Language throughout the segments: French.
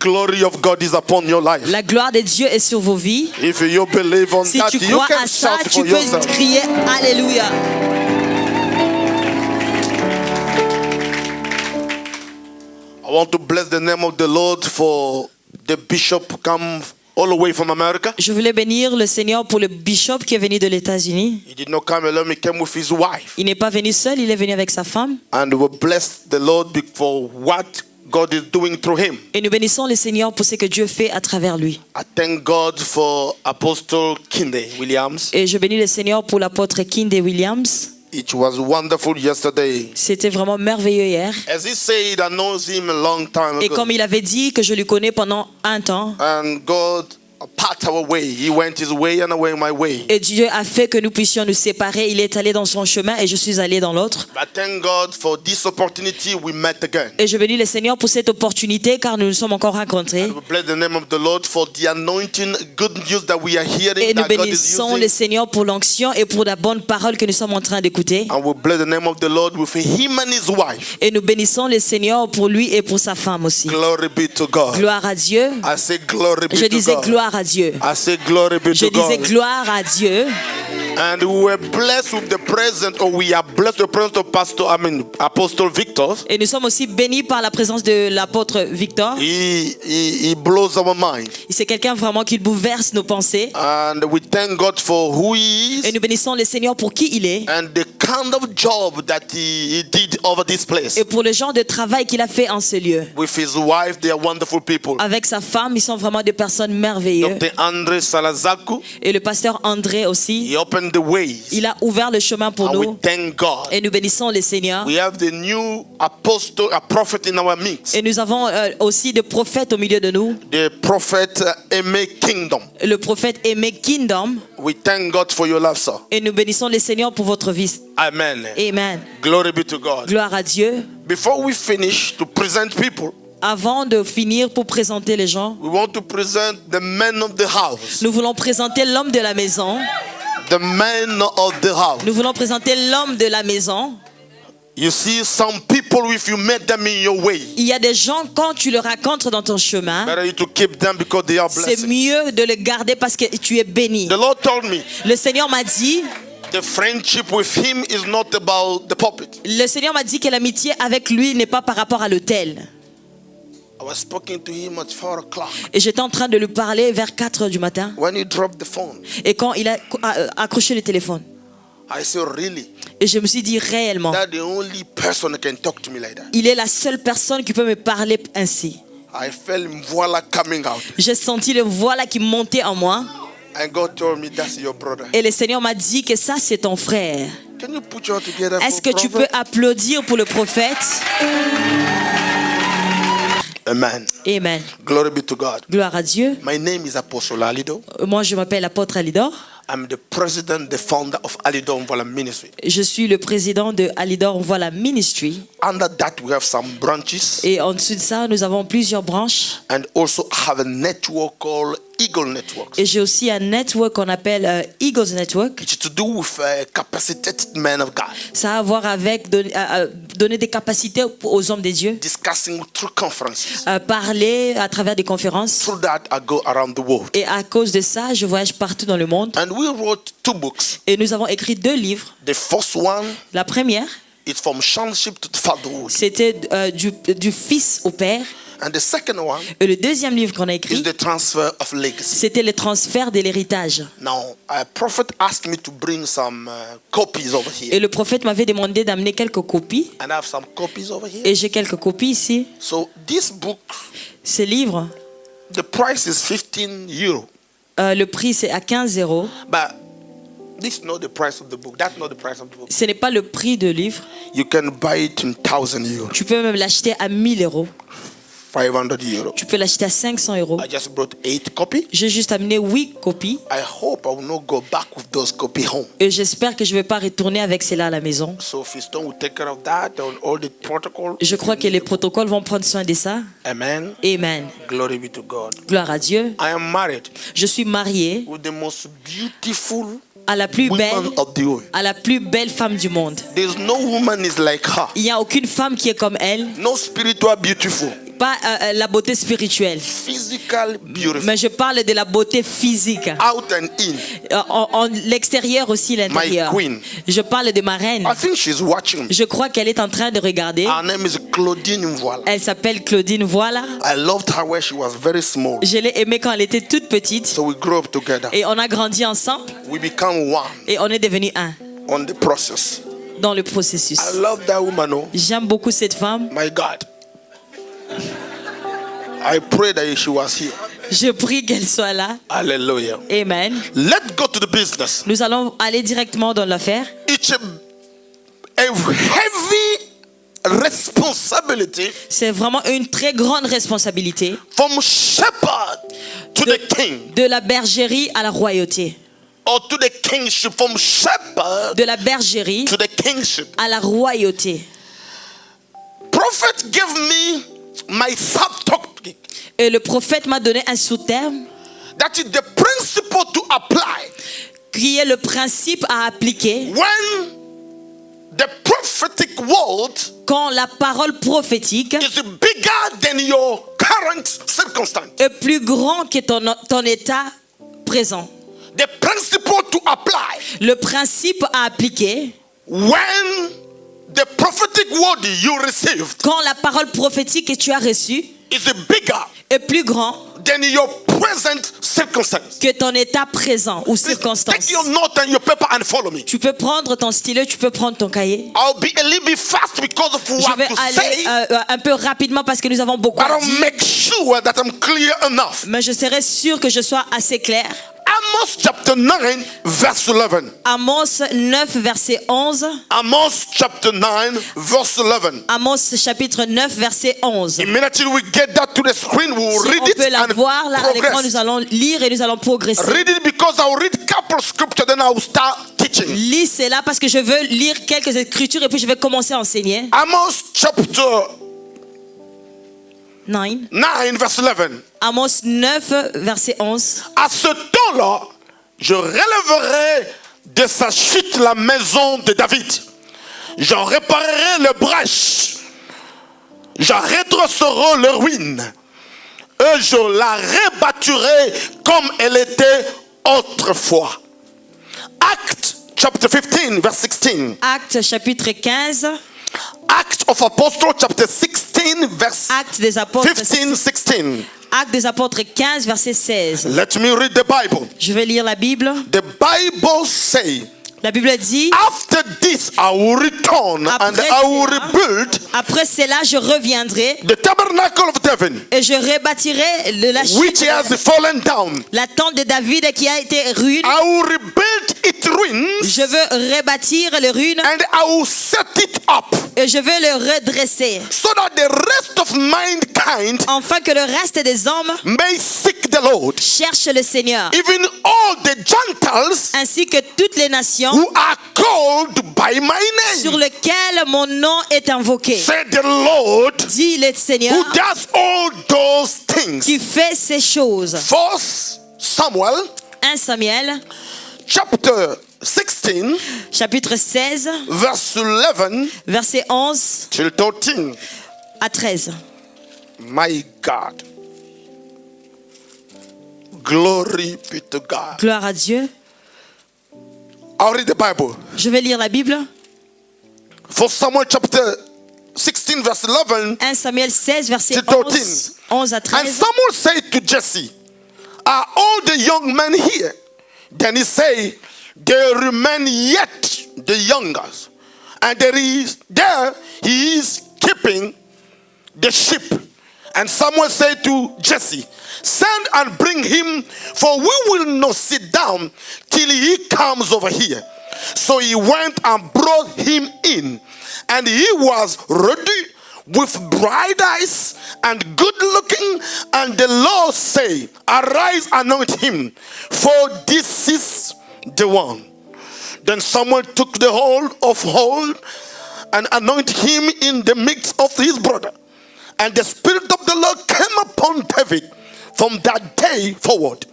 glory of God is upon your life. La gloire de Dieu est sur vos vies. If you believe on Si that, tu you crois can à ça, shout tu for peux yourself. crier Alléluia. I want to bless the name of the Lord for the bishop come all the way from America. Je voulais bénir le Seigneur pour le bishop qui est venu de États-Unis. He did not come alone, he came with his wife. Il n'est pas venu seul, il est venu avec sa femme. And we bless the Lord for what God is doing through him. Et nous bénissons le Seigneur pour ce que Dieu fait à travers lui. I thank God for Apostle Kinde Williams. Et je bénis le Seigneur pour l'apôtre Kinde Williams. It was wonderful yesterday. C'était vraiment merveilleux hier. As he said, I know him a long time Et ago. comme il avait dit que je lui connais pendant un temps, And God part our way. He went his way and I went my way. et Dieu a fait que nous puissions nous séparer. Il est allé dans son chemin et je suis allé dans l'autre. But thank God for this opportunity we met again. Et je bénis le Seigneur pour cette opportunité car nous nous sommes encore rencontrés. And we bless the name of the Lord for the anointing, good news that we are hearing Et nous that God is bénissons le using. Seigneur pour l'onction et pour la bonne parole que nous sommes en train d'écouter. And we bless the name of the Lord with him and his wife. Et nous bénissons le Seigneur pour lui et pour sa femme aussi. Glory be to God. Gloire à Dieu. I say glory be Je to disais God. gloire à Dieu. I say glory be Je to disais God. gloire à Dieu. And we were blessed with the presence, or we are blessed with the presence of Apostle Victor. Et nous sommes aussi bénis par la présence de l'apôtre Victor. He blows our mind. C'est quelqu'un vraiment qui bouleverse nos pensées. And we thank God for who he Et is nous bénissons le Seigneur pour qui il est. and the kind of job that he did over this place. Et pour le genre de travail qu'il a fait en ce lieu. With his wife, they are wonderful people. Avec sa femme, ils sont vraiment des personnes merveilleuses. Dr. André Salazaku, Et le pasteur André aussi. he opened the ways. Il a ouvert le chemin pour And we nous. thank God. Et nous bénissons le Seigneur. We have the new apostle, a prophet in our midst. Et nous avons aussi des prophètes au milieu de nous. The prophet Aimé Kingdom. Le prophète Aimé Kingdom. We thank God for your love, sir. Et nous bénissons le Seigneur pour votre vie. Amen. Amen. Glory be to God. Gloire à Dieu. Before we finish to present people, Avant de finir pour présenter les gens, we want to present the men of the house. nous voulons présenter l'homme de la maison. The men of the house. Nous voulons présenter l'homme de la maison. You see, some people, if you met them in your way, Il y a des gens, quand tu le rencontres dans ton chemin, better you to keep them because they are c'est blessed. mieux de le garder parce que tu es béni. The Lord told me Le Seigneur m'a dit, the friendship with him is not about the pulpit. le Seigneur m'a dit que l'amitié avec lui n'est pas par rapport à l'autel. I was speaking to him at 4 o'clock. Et j'étais en train de lui parler vers 4 heures du matin. When he dropped the phone, Et quand il a accroché le téléphone, I said, really? et je me suis dit réellement, That's the only person that can talk to me like that. il est la seule personne qui peut me parler ainsi. I felt voila coming out. J'ai senti le voilà qui montait en moi. And God told me, that's your brother. Et le Seigneur m'a dit que ça, c'est ton frère. Can you put your hand together Est-ce for que tu prophet? peux applaudir pour le prophète? Amen. Amen. Glory be to God. Gloire à Dieu. My name is Apostle Alido. Moi, je m'appelle l'apôtre Alidor. I'm the president, the founder of Alido Mvola Ministry. Je suis le président de Alidor Voilà Ministry. Under that, we have some branches Et en dessous de ça, nous avons plusieurs branches. and also have a network called Eagle Network. Et j'ai aussi un network qu'on appelle Eagles Network. It's to do with capacitated men of God, Ça a à voir avec donner des capacités aux hommes des dieux. discussing through conferences. Parler à travers des conférences. Through that, I go around the world. Et à cause de ça, je voyage partout dans le monde. And we wrote 2 books. Et nous avons écrit 2 livres. The first one La première, is from sonship to fatherhood. c'était du fils au père. And the second one Et le deuxième livre qu'on a is écrit, the transfer of legacy. c'était le transfert de l'héritage. Now, a prophet asked me to bring some copies over Et here. le prophète m'avait demandé d'amener quelques copies. And I have some copies over here. Et j'ai quelques copies ici. So this book, Ce livre, the price is 15 euro. le prix c'est à 15 €. But this is not the price of the book. That's not the price of the book. Ce n'est pas le prix de livre. You can buy it in 1,000 euros, Tu peux même l'acheter à 1000 €. 500 euros. Tu peux l'acheter à 500 €. I just brought 8 copies. J'ai juste amené 8 copies. I hope I will not go back with those copies home. Et j'espère que je ne vais pas retourner avec cela à la maison. So Fiston will take care of that and all the protocol. Je crois que les protocoles vont prendre soin de ça. Amen. Amen. Glory be to God. Gloire à Dieu. I am married Je suis mariée with the most beautiful à la plus belle, woman of the world. à la plus belle femme du monde. There's no woman is like her. Il n'y a aucune femme qui est comme elle. No spiritual beautiful. Pas la beauté spirituelle, physical beautiful, mais je parle de la beauté physique. out and in. En l'extérieur aussi, l'intérieur. My queen. Je parle de ma reine. I think she's watching me. Je crois qu'elle est en train de regarder. Her name is Claudine Mvoila. Elle s'appelle Claudine Voilà. I loved her when she was very small. Je l'ai aimée quand elle était toute petite. So we grew up together. Et on a grandi ensemble. We become one Et on est devenus un on the process. dans le processus. I love that woman. Oh J'aime beaucoup cette femme. my God. I pray that she was here. Je prie qu'elle soit là. Hallelujah. Amen. Let's go to the business. Nous allons aller directement dans l'affaire. It's a heavy responsibility C'est vraiment une très grande responsabilité from shepherd to the king, de la bergerie à la royauté. or to the kingship, from shepherd De la bergerie to the kingship. à la royauté. Prophet gave me my subtopic, Et le prophète m'a donné un sous-terme that is the principle to apply qui est le principe à appliquer when the prophetic word quand la parole prophétique is bigger than your current circumstance. est plus grand que ton état présent. The principle to apply Le principe à appliquer when the prophetic word you received quand la parole prophétique que tu as reçue is bigger est plus grand than your present circumstance. que ton état présent ou Please circonstance. take your note and your paper and follow me. Tu peux prendre ton stylo, tu peux prendre ton cahier. I'll be a little bit fast because of Je what vais to aller say, un peu rapidement parce que nous avons beaucoup but à I'll dire. make sure that I'm clear enough. Mais je serai sûr que je sois assez clair. Amos chapter 9 verse 11. Amos 9, verset 11. Amos chapter 9 verse 11. Amos chapitre 9, verset 11. Immediately we get that to the screen, we will Si read on it peut la and voir là à l'écran, progress. nous allons lire et nous allons progresser. Read it because I'll read couple scripture, then I'll start teaching. Lis cela parce que je veux lire quelques écritures et puis je vais commencer à enseigner. Amos chapter 9. 9 verse 11. Amos 9, verset 11. À ce temps-là, je relèverai de sa chute la maison de David. J'en réparerai les brèches. J'en redresserai les ruines. Et je la rebâtirai comme elle était autrefois. Acts chapter 15 verse 16. Actes chapitre 15. Acts of Apostles chapter 16 verse Actes des apôtres. 15, 16. Actes des apôtres 15, verset 16. Let me read the Bible. Je vais lire la Bible. The Bible say, La Bible dit, after this I will return and Après I will cela, rebuild après cela, je reviendrai the tabernacle of David, et je rebâtirai which has fallen down. la tente de David qui a été ruine. I will rebuild its ruins Je veux rebâtir les ruines and I will set it up et je veux le redresser, so that the rest of mankind afin que le reste des hommes may seek the Lord. cherchent le Seigneur, Even all the Gentiles ainsi que toutes les nations who are called by my sur name, lesquelles mon nom est invoqué. said the Lord, Dit le Seigneur who does all those things. qui fait ces choses. 1 Samuel 1 Samuel, chapter 16 chapitre 16, verse 11 verset 11 till 13. à 13. My God. Glory be to God. Gloire à Dieu. I'll read the Bible. Je vais lire la Bible. 1 Samuel chapter 16 verse 11. 1 Samuel 16, verset To 11, 11 à And 13. Samuel said to Jesse, are all the young men here? Then he said, there remain yet the youngest. And there he is keeping the sheep. And Samuel said to Jesse, send and bring him, for we will not sit down till he comes over here. So he went and brought him in, and he was ready with bright eyes and good looking. And the Lord said, arise, anoint him, for this is the one. Then Samuel took the hold and anointed him in the midst of his brother. And the Spirit of the Lord came upon David from that day forward.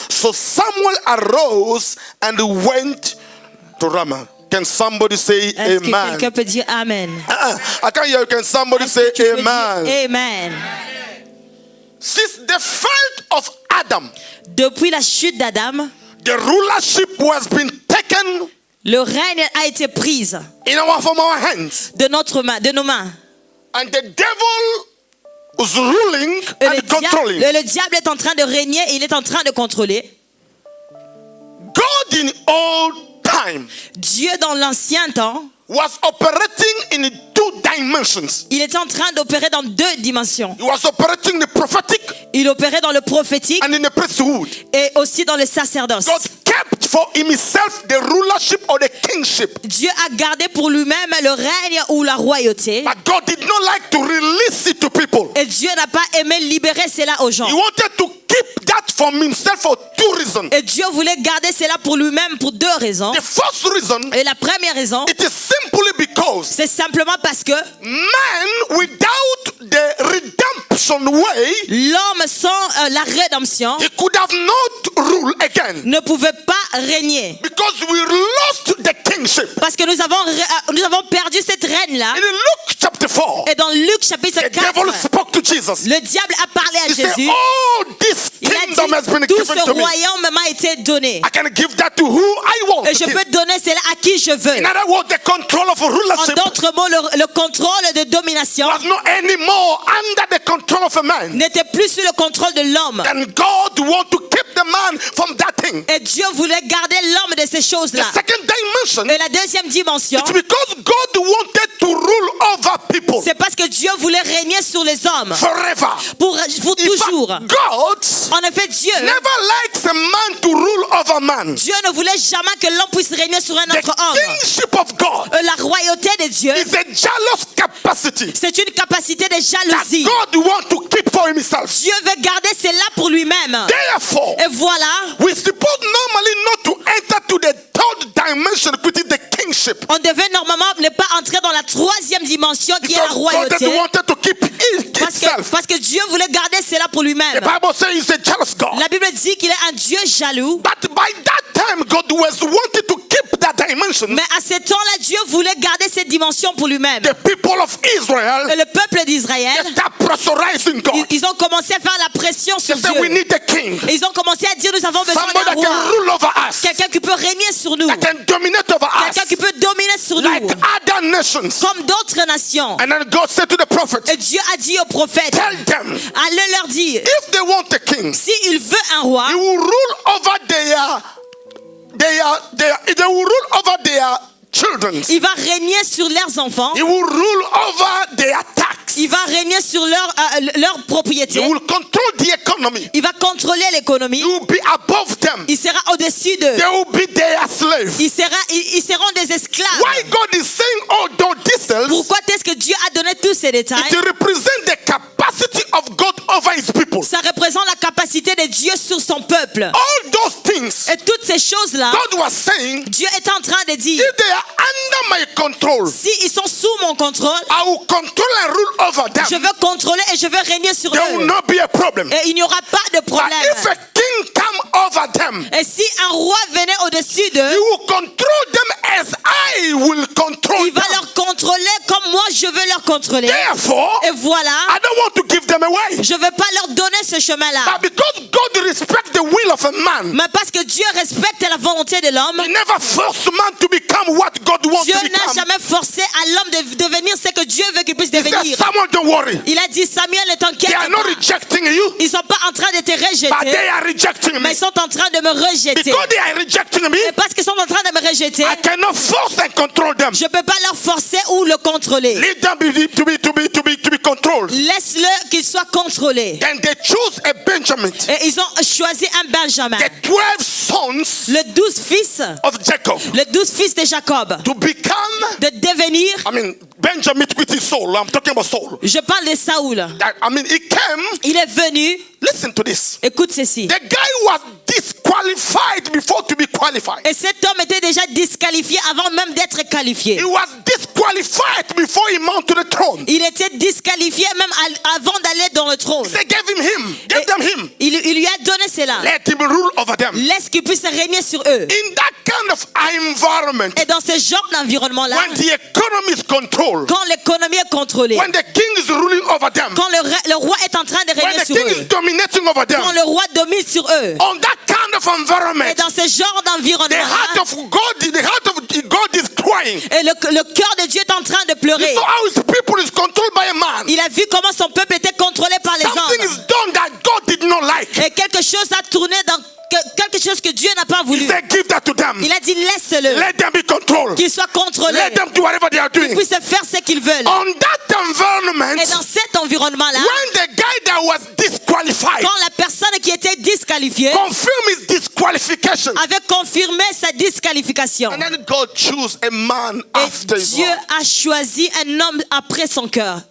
So Samuel arose and went to Ramah. Can somebody say Est-ce que amen? quelqu'un peut dire Amen? I can't hear you. Can somebody say Tu peux dire amen? Amen. Since the fall of Adam, Depuis la chute d'Adam, the rulership has been taken le règne a été pris from our hands. de nos mains. And the devil is ruling Et and controlling. le diable est en train de régner et il est en train de contrôler. God in old time Dieu dans l'ancien temps, was operating in 2 dimensions. il était en train d'opérer dans 2 dimensions. He was operating in the prophetic Il opérait dans le prophétique and in the priesthood. et aussi dans le sacerdoce. God kept for himself the rulership or the kingship. Dieu a gardé pour lui-même le règne ou la royauté. But God did not like to release it to people. Et Dieu n'a pas aimé libérer cela aux gens. He wanted to keep that from himself for 2 reasons. Et Dieu voulait garder cela pour lui-même pour 2 raisons. The first reason, Et la première raison, it is simply because c'est simplement parce que man without the redemption way, l'homme sans la rédemption he could have not ruled again. ne pouvait pas régner. Because we lost the kingship. Parce que nous avons perdu cette reine-là. In Luke chapter 4, Et dans Luc chapitre the 4, devil spoke to Jesus. le diable a parlé à He said, Jésus. oh, this Il a kingdom has been dit, tout given ce to me. royaume m'a été donné. I can give that to who I want. Et je to give. peux donner cela à qui je veux. In other words, the control of En rulership d'autres mots, le contrôle de domination was not anymore under the control of a man. n'était plus sous le contrôle de l'homme. And God want to keep the man from that thing. Et Dieu voulait garder l'homme de ces The choses-là. second dimension, Et la deuxième dimension, it's because God wanted to rule over people c'est parce que Dieu voulait régner sur les hommes forever. pour In toujours. fact, God En effet, Dieu never likes a man to rule over man. Dieu ne voulait jamais que l'homme puisse régner sur un The autre homme. kingship of God La royauté de Dieu, is a jealous capacity c'est une capacité de that jalousie. God wants to keep for himself. Dieu veut garder cela pour lui-même. Therefore, Et voilà, we're supposed normally not to enter to the 3rd dimension, which is the kingship. on devait normalement ne pas entrer dans la 3e dimension qui est la Because God royauté. wanted to keep himself. Parce que Dieu voulait garder cela pour The lui-même. Bible says he's a jealous God. La Bible dit qu'il est un Dieu jaloux. But by that time, God was wanted to keep that dimension. Mais à ce temps-là, Dieu voulait garder cette dimension pour lui-même. The people of Et Israel, le peuple d'Israël, they start pressurizing God. ils ont commencé à faire la pression sur They said, we Dieu. need a king. Et ils ont commencé à dire, nous avons besoin Somebody d'un that can roi. rule over us. Quelqu'un qui peut régner sur nous. That can dominate over Quelqu'un us. qui peut dominer sur Like nous. other nations. Comme d'autres nations. And then God said to the prophet, Et Dieu a dit aux prophètes, tell them, allez leur dire, if they want a king, s'il veut un roi, he will rule over they will rule over their children. il va régner sur leurs enfants. He will rule over their tax. Il va régner sur leur He propriété. will control the economy. Il va contrôler l'économie. He will be above them. Il sera au-dessus d'eux. They will be their slaves. Ils seront des esclaves. Why God is saying all those details? Pourquoi est-ce que Dieu a donné tous ces détails? It represents the capacity of God over his people. Ça représente la capacité de Dieu sur son peuple. All those things, Et toutes ces choses-là, God was saying, Dieu est en train de dire, if they are under my control, si ils sont sous mon contrôle, I will control and rule over je them. veux contrôler et je veux régner sur There will eux. not be a problem. Et il n'y aura pas de But problème. if a king come over them, Et si un roi venait au-dessus he d'eux, will control them as I will control il va them. leur contrôler comme moi je veux leur contrôler. Therefore, Et voilà, I don't want to give them away. je ne veux pas leur donner ce chemin-là. But because God respects the will of a man, Mais parce que Dieu respecte la volonté de l'homme, he never forced man to become what God wants Dieu to n'a become. jamais forcé à l'homme de devenir ce que Dieu veut qu'il puisse He said, devenir. Samuel, don't worry. Il a dit, Samuel, ne They t'inquiète are not pas. rejecting you, Ils ne sont pas en train de te but they rejeter, are rejecting mais me. ils sont en train de me rejeter. Because they are rejecting me, Et parce qu'ils sont en train de me rejeter, I cannot force and control them. je ne peux pas leur forcer ou le contrôler. Lead them to be controlled. Laisse-le qu'il soit contrôlé. Then they choose a Benjamin, Et ils ont choisi un Benjamin. the 12 sons Le 12 fils, of Jacob, les 12 fils de Jacob, to become, de devenir, Benjamin with his soul. I'm talking about soul. je parle de Saoul. He came, Il est venu, listen to this. écoute ceci. The guy was disqualified before to be qualified. Et cet homme était déjà disqualifié avant même d'être qualifié. He was disqualified disqualified before he mounted to the throne. Il était disqualifié même avant d'aller dans le trône. They gave them him. Il lui a donné cela. Let him rule over them. Laisse qu'il puisse régner sur eux. In that kind of environment, Et dans ce genre d'environnement-là, when the economy is controlled, quand l'économie est contrôlée, when the king is ruling over them, quand le roi est en train de when régner the sur king is eux, dominating over them, quand le roi domine sur eux, on that kind of et environment, dans ce genre the heart d'environnement-là, of God is crying. et le cœur de Dieu est en train de You pleurer. saw how his people is controlled by a man. Il a vu comment son peuple était contrôlé par les Something hommes. is done that God did not like. Et quelque chose a tourné dans quelque chose que Dieu n'a pas He voulu. said, give that to them. Il a dit laisse-le, Let them be controlled. qu'il soit contrôlé, Let them do whatever they are qu'ils doing. puissent faire ce qu'ils veulent. On that environment, Et dans cet environnement-là, when the guy that was disqualified quand la personne qui était disqualifiée confirmed his disqualification, avait confirmé sa disqualification, and then God chose a man et after his Dieu heart. a choisi un homme après son cœur.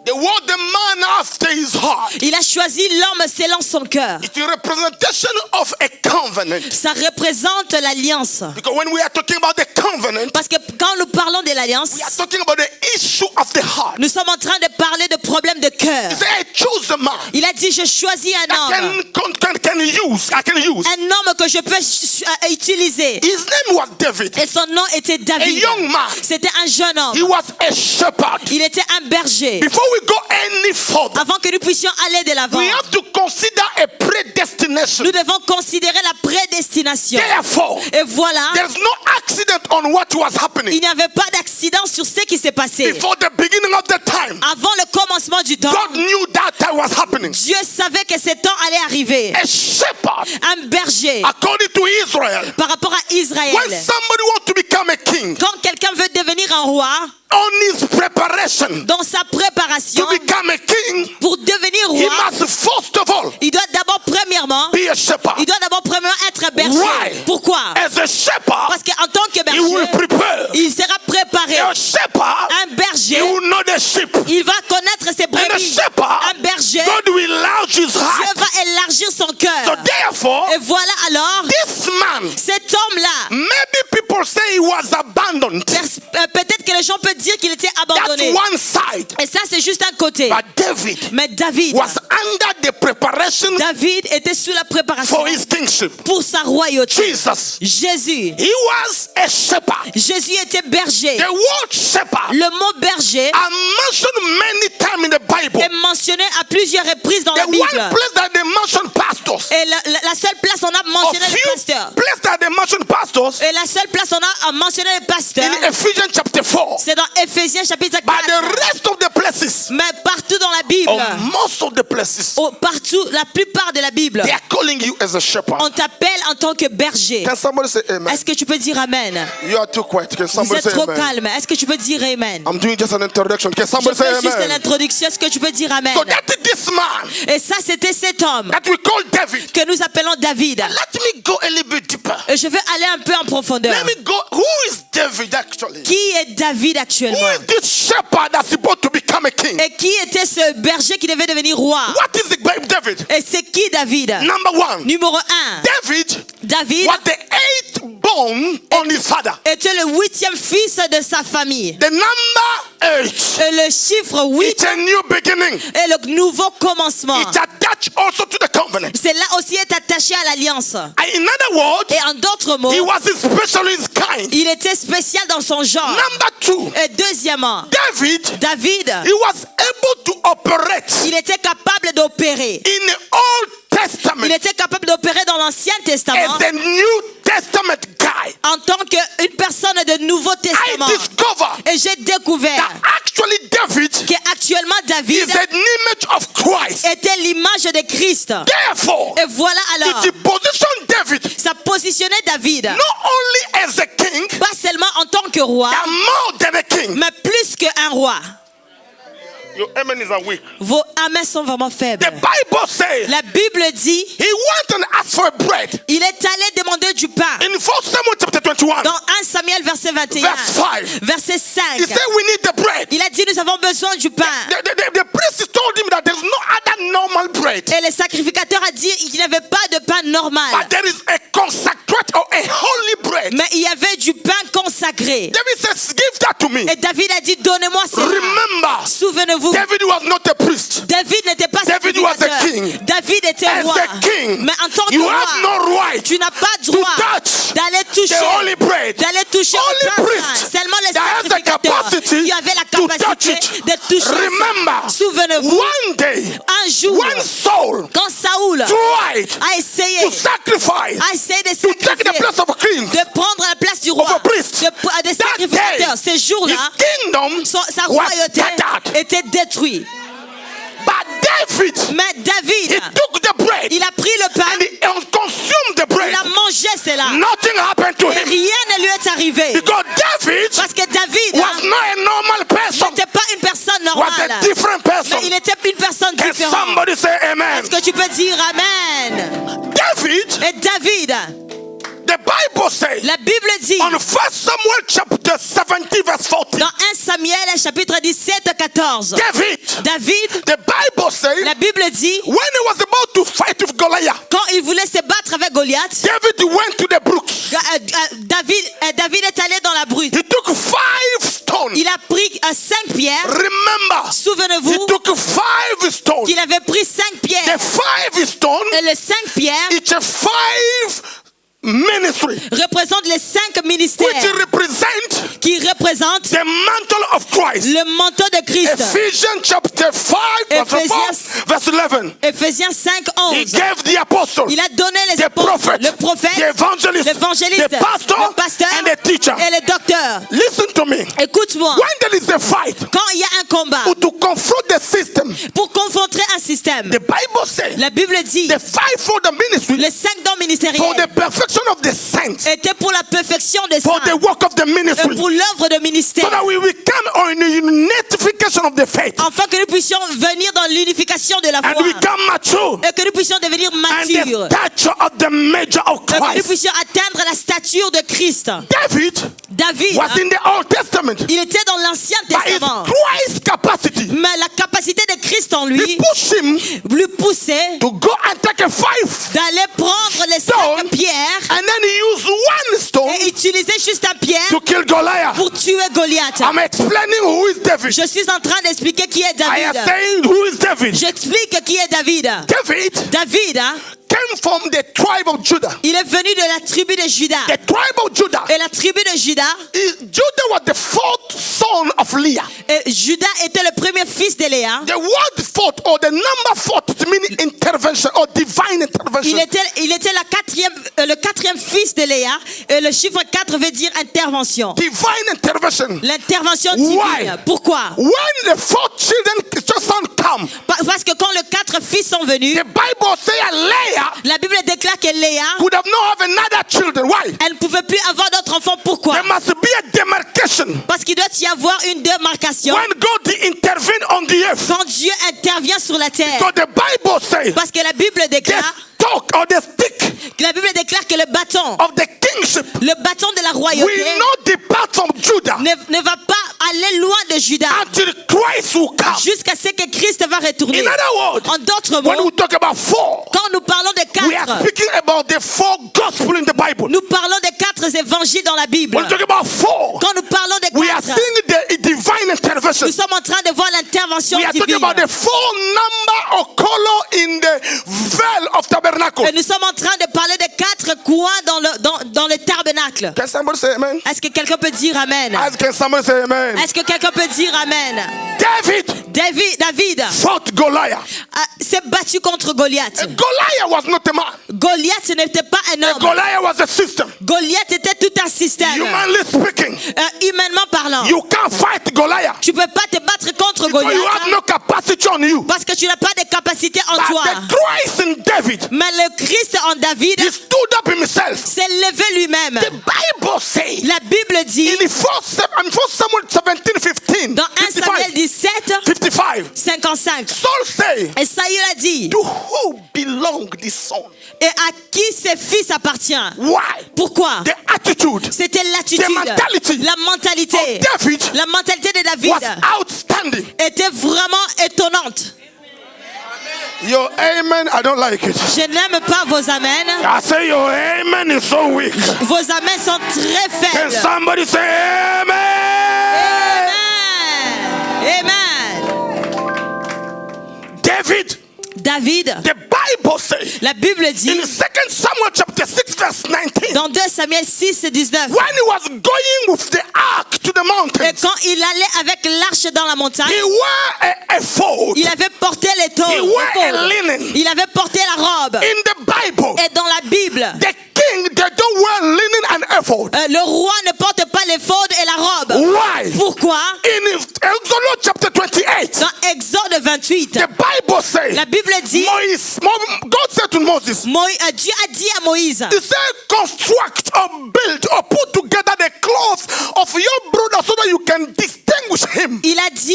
The word the man after his heart. Il a choisi l'homme selon son cœur. It's a representation of a covenant. Ça représente l'alliance. Because when we are talking about the covenant, Parce que quand nous parlons de l'alliance, we are talking about the issue of the heart. nous sommes en train de parler de problèmes de cœur. He said, I chose a man Il a dit, je choisis un homme. I can use. Un homme que je peux utiliser. His name was David. Et son nom était A David. young man. C'était un jeune He homme. was a shepherd. Il était un berger. Before we go any further, Avant que nous puissions aller de l'avant, we have to consider a predestination. nous devons considérer la prédestination. Therefore, Et voilà, there's no accident on what was il happening. n'y avait pas d'accident sur ce qui s'est passé. Before the beginning of the time, Avant le commencement du temps, God knew that time was happening. Dieu savait que ce temps allait arriver. A shepherd, Un berger, according to Israel, par rapport à Israël, when somebody wants to become a king, quand quelqu'un veut devenir un roi, on his preparation dans sa préparation to become a king, pour devenir he roi, must first of all il doit d'abord premièrement, be a shepherd. être berger. Why? Pourquoi? As a shepherd, Parce qu'en tant que he will berger, prepare. il sera préparé. A shepherd, Un berger, he will know the sheep. il va connaître ses And a brebis. shepherd, Un berger, God will enlarge his Dieu heart. va élargir son So cœur. therefore, Et voilà alors, this man, cet homme-là, maybe people say he was abandoned. peut-être que les gens peuvent dire qu'il était That's abandonné. one side. Et ça, c'est juste un côté. But David Mais David, was under the preparation David était sous la préparation for his kingship. pour sa royauté. Jesus, Jésus, he was a shepherd. Jésus était berger. The word shepherd Le mot berger are mentioned many times in the Bible. est mentionné à plusieurs reprises dans The la one Bible. place that they mention pastors, Et la seule place on a a mentionné few le pasteur. places that they mention pastors Et la seule place on a mentionné le pasteur, in Ephesians chapter 4. c'est dans Éphésiens chapitre But 4. the rest of the places, Mais partout dans la Bible, or most of the places, partout, la plupart de la Bible, they are calling you as a shepherd. on t'appelle en tant que berger. Can somebody say amen? Est-ce que tu peux dire amen? You are too quiet. Can Vous somebody êtes say trop amen? calme. Est-ce que tu peux dire amen? I'm doing just an introduction. Can Je somebody say fais juste amen? l'introduction. Est-ce que tu peux dire amen? So that is this man Et ça, c'était cet homme that we call David. que nous appelons David. Let me go a little bit deeper. Et je vais aller un peu en profondeur. Let me go. Who is David actually? Qui est David Who actuellement? is this shepherd that's supposed to become a king? Et qui était ce berger qui devait devenir roi? What is the David? Et c'est qui David? Number one, Numéro 1. David was the eighth born on his father. était le 8e fils de sa famille. The number 8. Et le chiffre 8 It's a new beginning. est le nouveau commencement. It's attached also to the covenant. Cela aussi est attaché à l'alliance. In other words, Et en d'autres mots, he was special in his kind. il était spécial dans son genre. Number 2, Et deuxièmement, David, he was able to operate il était capable d'opérer. in the Old Il Testament était capable d'opérer dans l'Ancien Testament as the New Testament guy. en tant qu'une personne de Nouveau I Testament. discover Et j'ai découvert that actually David qu'actuellement David is an image of Christ. était l'image de Christ. Therefore, Et voilà alors, it positioned David ça positionnait David not only as a king, pas seulement en tant que roi, but more than a king. mais plus qu'un roi. Your amen is weak. Vos amens sont vraiment faibles. The Bible says La Bible dit, he went and asked for bread. il est allé demander du pain. In 1 Samuel chapter 21, Dans 1 Samuel verset 21, verse 5, verset 5, he said we need the bread. il a dit nous avons besoin du pain. The priest told him that there's no other normal bread, Et le sacrificateur a dit qu'il n'y avait pas de pain normal. but there is a consecrated a holy bread. Mais il y avait du pain consacré. David says, give that to me. Et David a dit, donnez-moi cela. Remember, Souvenez-vous, David was not a priest. David n'était pas David was a sacrificateur. king. David était As roi. a king, Mais en tant que you roi, have no right tu n'as pas to droit touch d'aller the toucher, holy bread. d'aller toucher Only le pain priest saint. Seulement les that has the sacrificateurs capacity qui avaient la to touch capacité it. de toucher Remember, ça. Souvenez-vous, one day, un jour, when Saul quand Saoul tried a essayé to sacrifice, de to take the sacrifier, place of a king, de prendre la place du roi, of a priest, de that sacrificateurs, day, ces jours-là, his kingdom sa was royauté scattered. était détruite. But David, Mais David, he took the bread il a pris le and pain, he consumed the bread. il a mangé cela. Nothing happened to Et him rien ne lui est arrivé. because David Parce que David was not a normal person, n'était pas une personne was normale. a different person. Mais il était une personne Can différente. somebody say amen? Est-ce que tu peux dire Amen? David, Et David, the Bible says la Bible dit on 1 Samuel chapter 17 verse 14, dans 1 Samuel chapitre 17, 14, David, the Bible says la Bible dit, when he was about to fight with Goliath, quand il voulait se battre avec Goliath, David went to the brooks. David est allé dans la brute. He took 5 stones. Il a pris 5 pierres. Remember, he Souvenez-vous took 5 stones. qu'il avait pris 5 The pierres. 5 stones, Et les 5 pierres it's a 5 ministry, représentent les 5 which ministères represent qui représentent the mantle of Christ. le manteau de Christ. Ephesians chapter 5 verse 11. Ephésiens 5, He 11. gave the apostle, Il a donné les the apôtres, prophet, le prophète, the evangelist, l'évangéliste, the pastor, le pasteur and the teacher. et le docteur. Listen to me. Écoute-moi, When there is a fight quand il y a un combat to confront the system, pour confronter un système, the Bible says la Bible dit the fight for the ministry, les 5 dons for the ministériels perfection of the saints, étaient pour la perfection des for the saints work of the et ministry, pour l'œuvre de so ministère, that we become in a unification of the faith afin que nous puissions venir dans l'unification de la and foi become mature et que nous puissions devenir and matures the stature of the measure of et que nous Christ. puissions atteindre la stature de Christ. David, Was in the Old Testament, il était dans l'Ancien by his Testament, Christ capacity, mais la capacité de Christ en he lui pushed him lui poussait to go and take a 5 d'aller prendre les 5 stone pierres and then he used 1 stone et utiliser juste un pierre to kill Goliath. pour tuer Goliath. I'm explaining who is David. Je suis en train d'expliquer qui est I am David. saying who is David. J'explique qui est David. David came from the tribe of Judah. il est venu de la tribu de Juda. The tribe of Judah. Et la tribu de Juda, Judah was the 4th son of Leah. et Juda était le premier fils de Léa. The word 4th or the number 4th meaning intervention or divine intervention. Il était le quatrième fils de Léa. Et le chiffre 4 veut dire intervention. Divine intervention. L'intervention divine. Why? Pourquoi? When the 4 son come, Parce que quand les 4 fils sont venus, the Bible says Leah la Bible déclare que Léa, could have not have another children. Why? elle ne pouvait plus avoir d'autres enfants. Pourquoi? There must be a demarcation. Parce qu'il doit y avoir une démarcation When God intervened on the earth. quand Dieu intervient sur la terre. Because the Bible says Parce que la Bible the déclare, stock or the stick la Bible déclare que le bâton of the kingship de la will royauté not depart from Judah ne va pas aller loin de Juda until Christ will come. jusqu'à ce que Christ va retourner. In other words, En d'autres when mots, we talk about 4, quand nous parlons de we are 4, speaking about the 4 gospel in the Bible. nous parlons de 4 évangiles dans la Bible. When we talk about 4, Quand nous parlons de we are 4, seeing the divine intervention. nous sommes en train de voir l'intervention We are talking divine. about the 4 number or color in the veil of tabernacle. Et nous sommes en train de parler de 4 coins dans le tabernacle. Can somebody say amen? Est-ce que quelqu'un peut dire Amen? Can somebody say amen? Est-ce que quelqu'un peut dire Amen? David fought Goliath. s'est battu contre Goliath. Goliath was not a man. Goliath n'était pas un homme. Goliath was a system. Goliath était tout un système. Humanly speaking, humainement parlant, you can't fight Goliath. tu ne peux pas te battre contre Because you Goliath have no capacity on you. parce que tu n'as pas de capacité en But toi. the Christ in David, Mais le Christ en David he stood up himself. s'est levé lui-même. The Bible says La Bible dit in 1 Samuel 17:15, dans 1 Samuel 17, 55, 55, Saul say, et Saül a dit, to who belong this son? et à qui ses fils appartient? Why? Pourquoi? The attitude C'était l'attitude, The mentality la mentalité, of David la mentalité de David was outstanding. était vraiment étonnante. Your amen, I don't like it. Je n'aime pas vos amens. I say your amen is so weak. Vos amens sont très Can faibles. somebody say amen? Amen. David, David, the Bible says la Bible dit in 2 Samuel chapter 6 verse 19, dans 2 Samuel 6 et 19, when he was going with the ark to the et mountain, quand il allait avec l'arche dans la montagne, he wore a ephod. il avait porté les taux. He wore a linen. Il avait porté la robe. In the Bible, Et dans la Bible, the king, they don't wear linen and ephod. le roi ne porte pas l'éphod et la robe. Why? Pourquoi? In Exodus chapter 28, Dans Exode 28, the Bible says, la Bible dit, God said to Moses, Dieu a dit à Moïse, he said, construct or build or put together the clothes of your brother so that you can distinguish him. il a dit,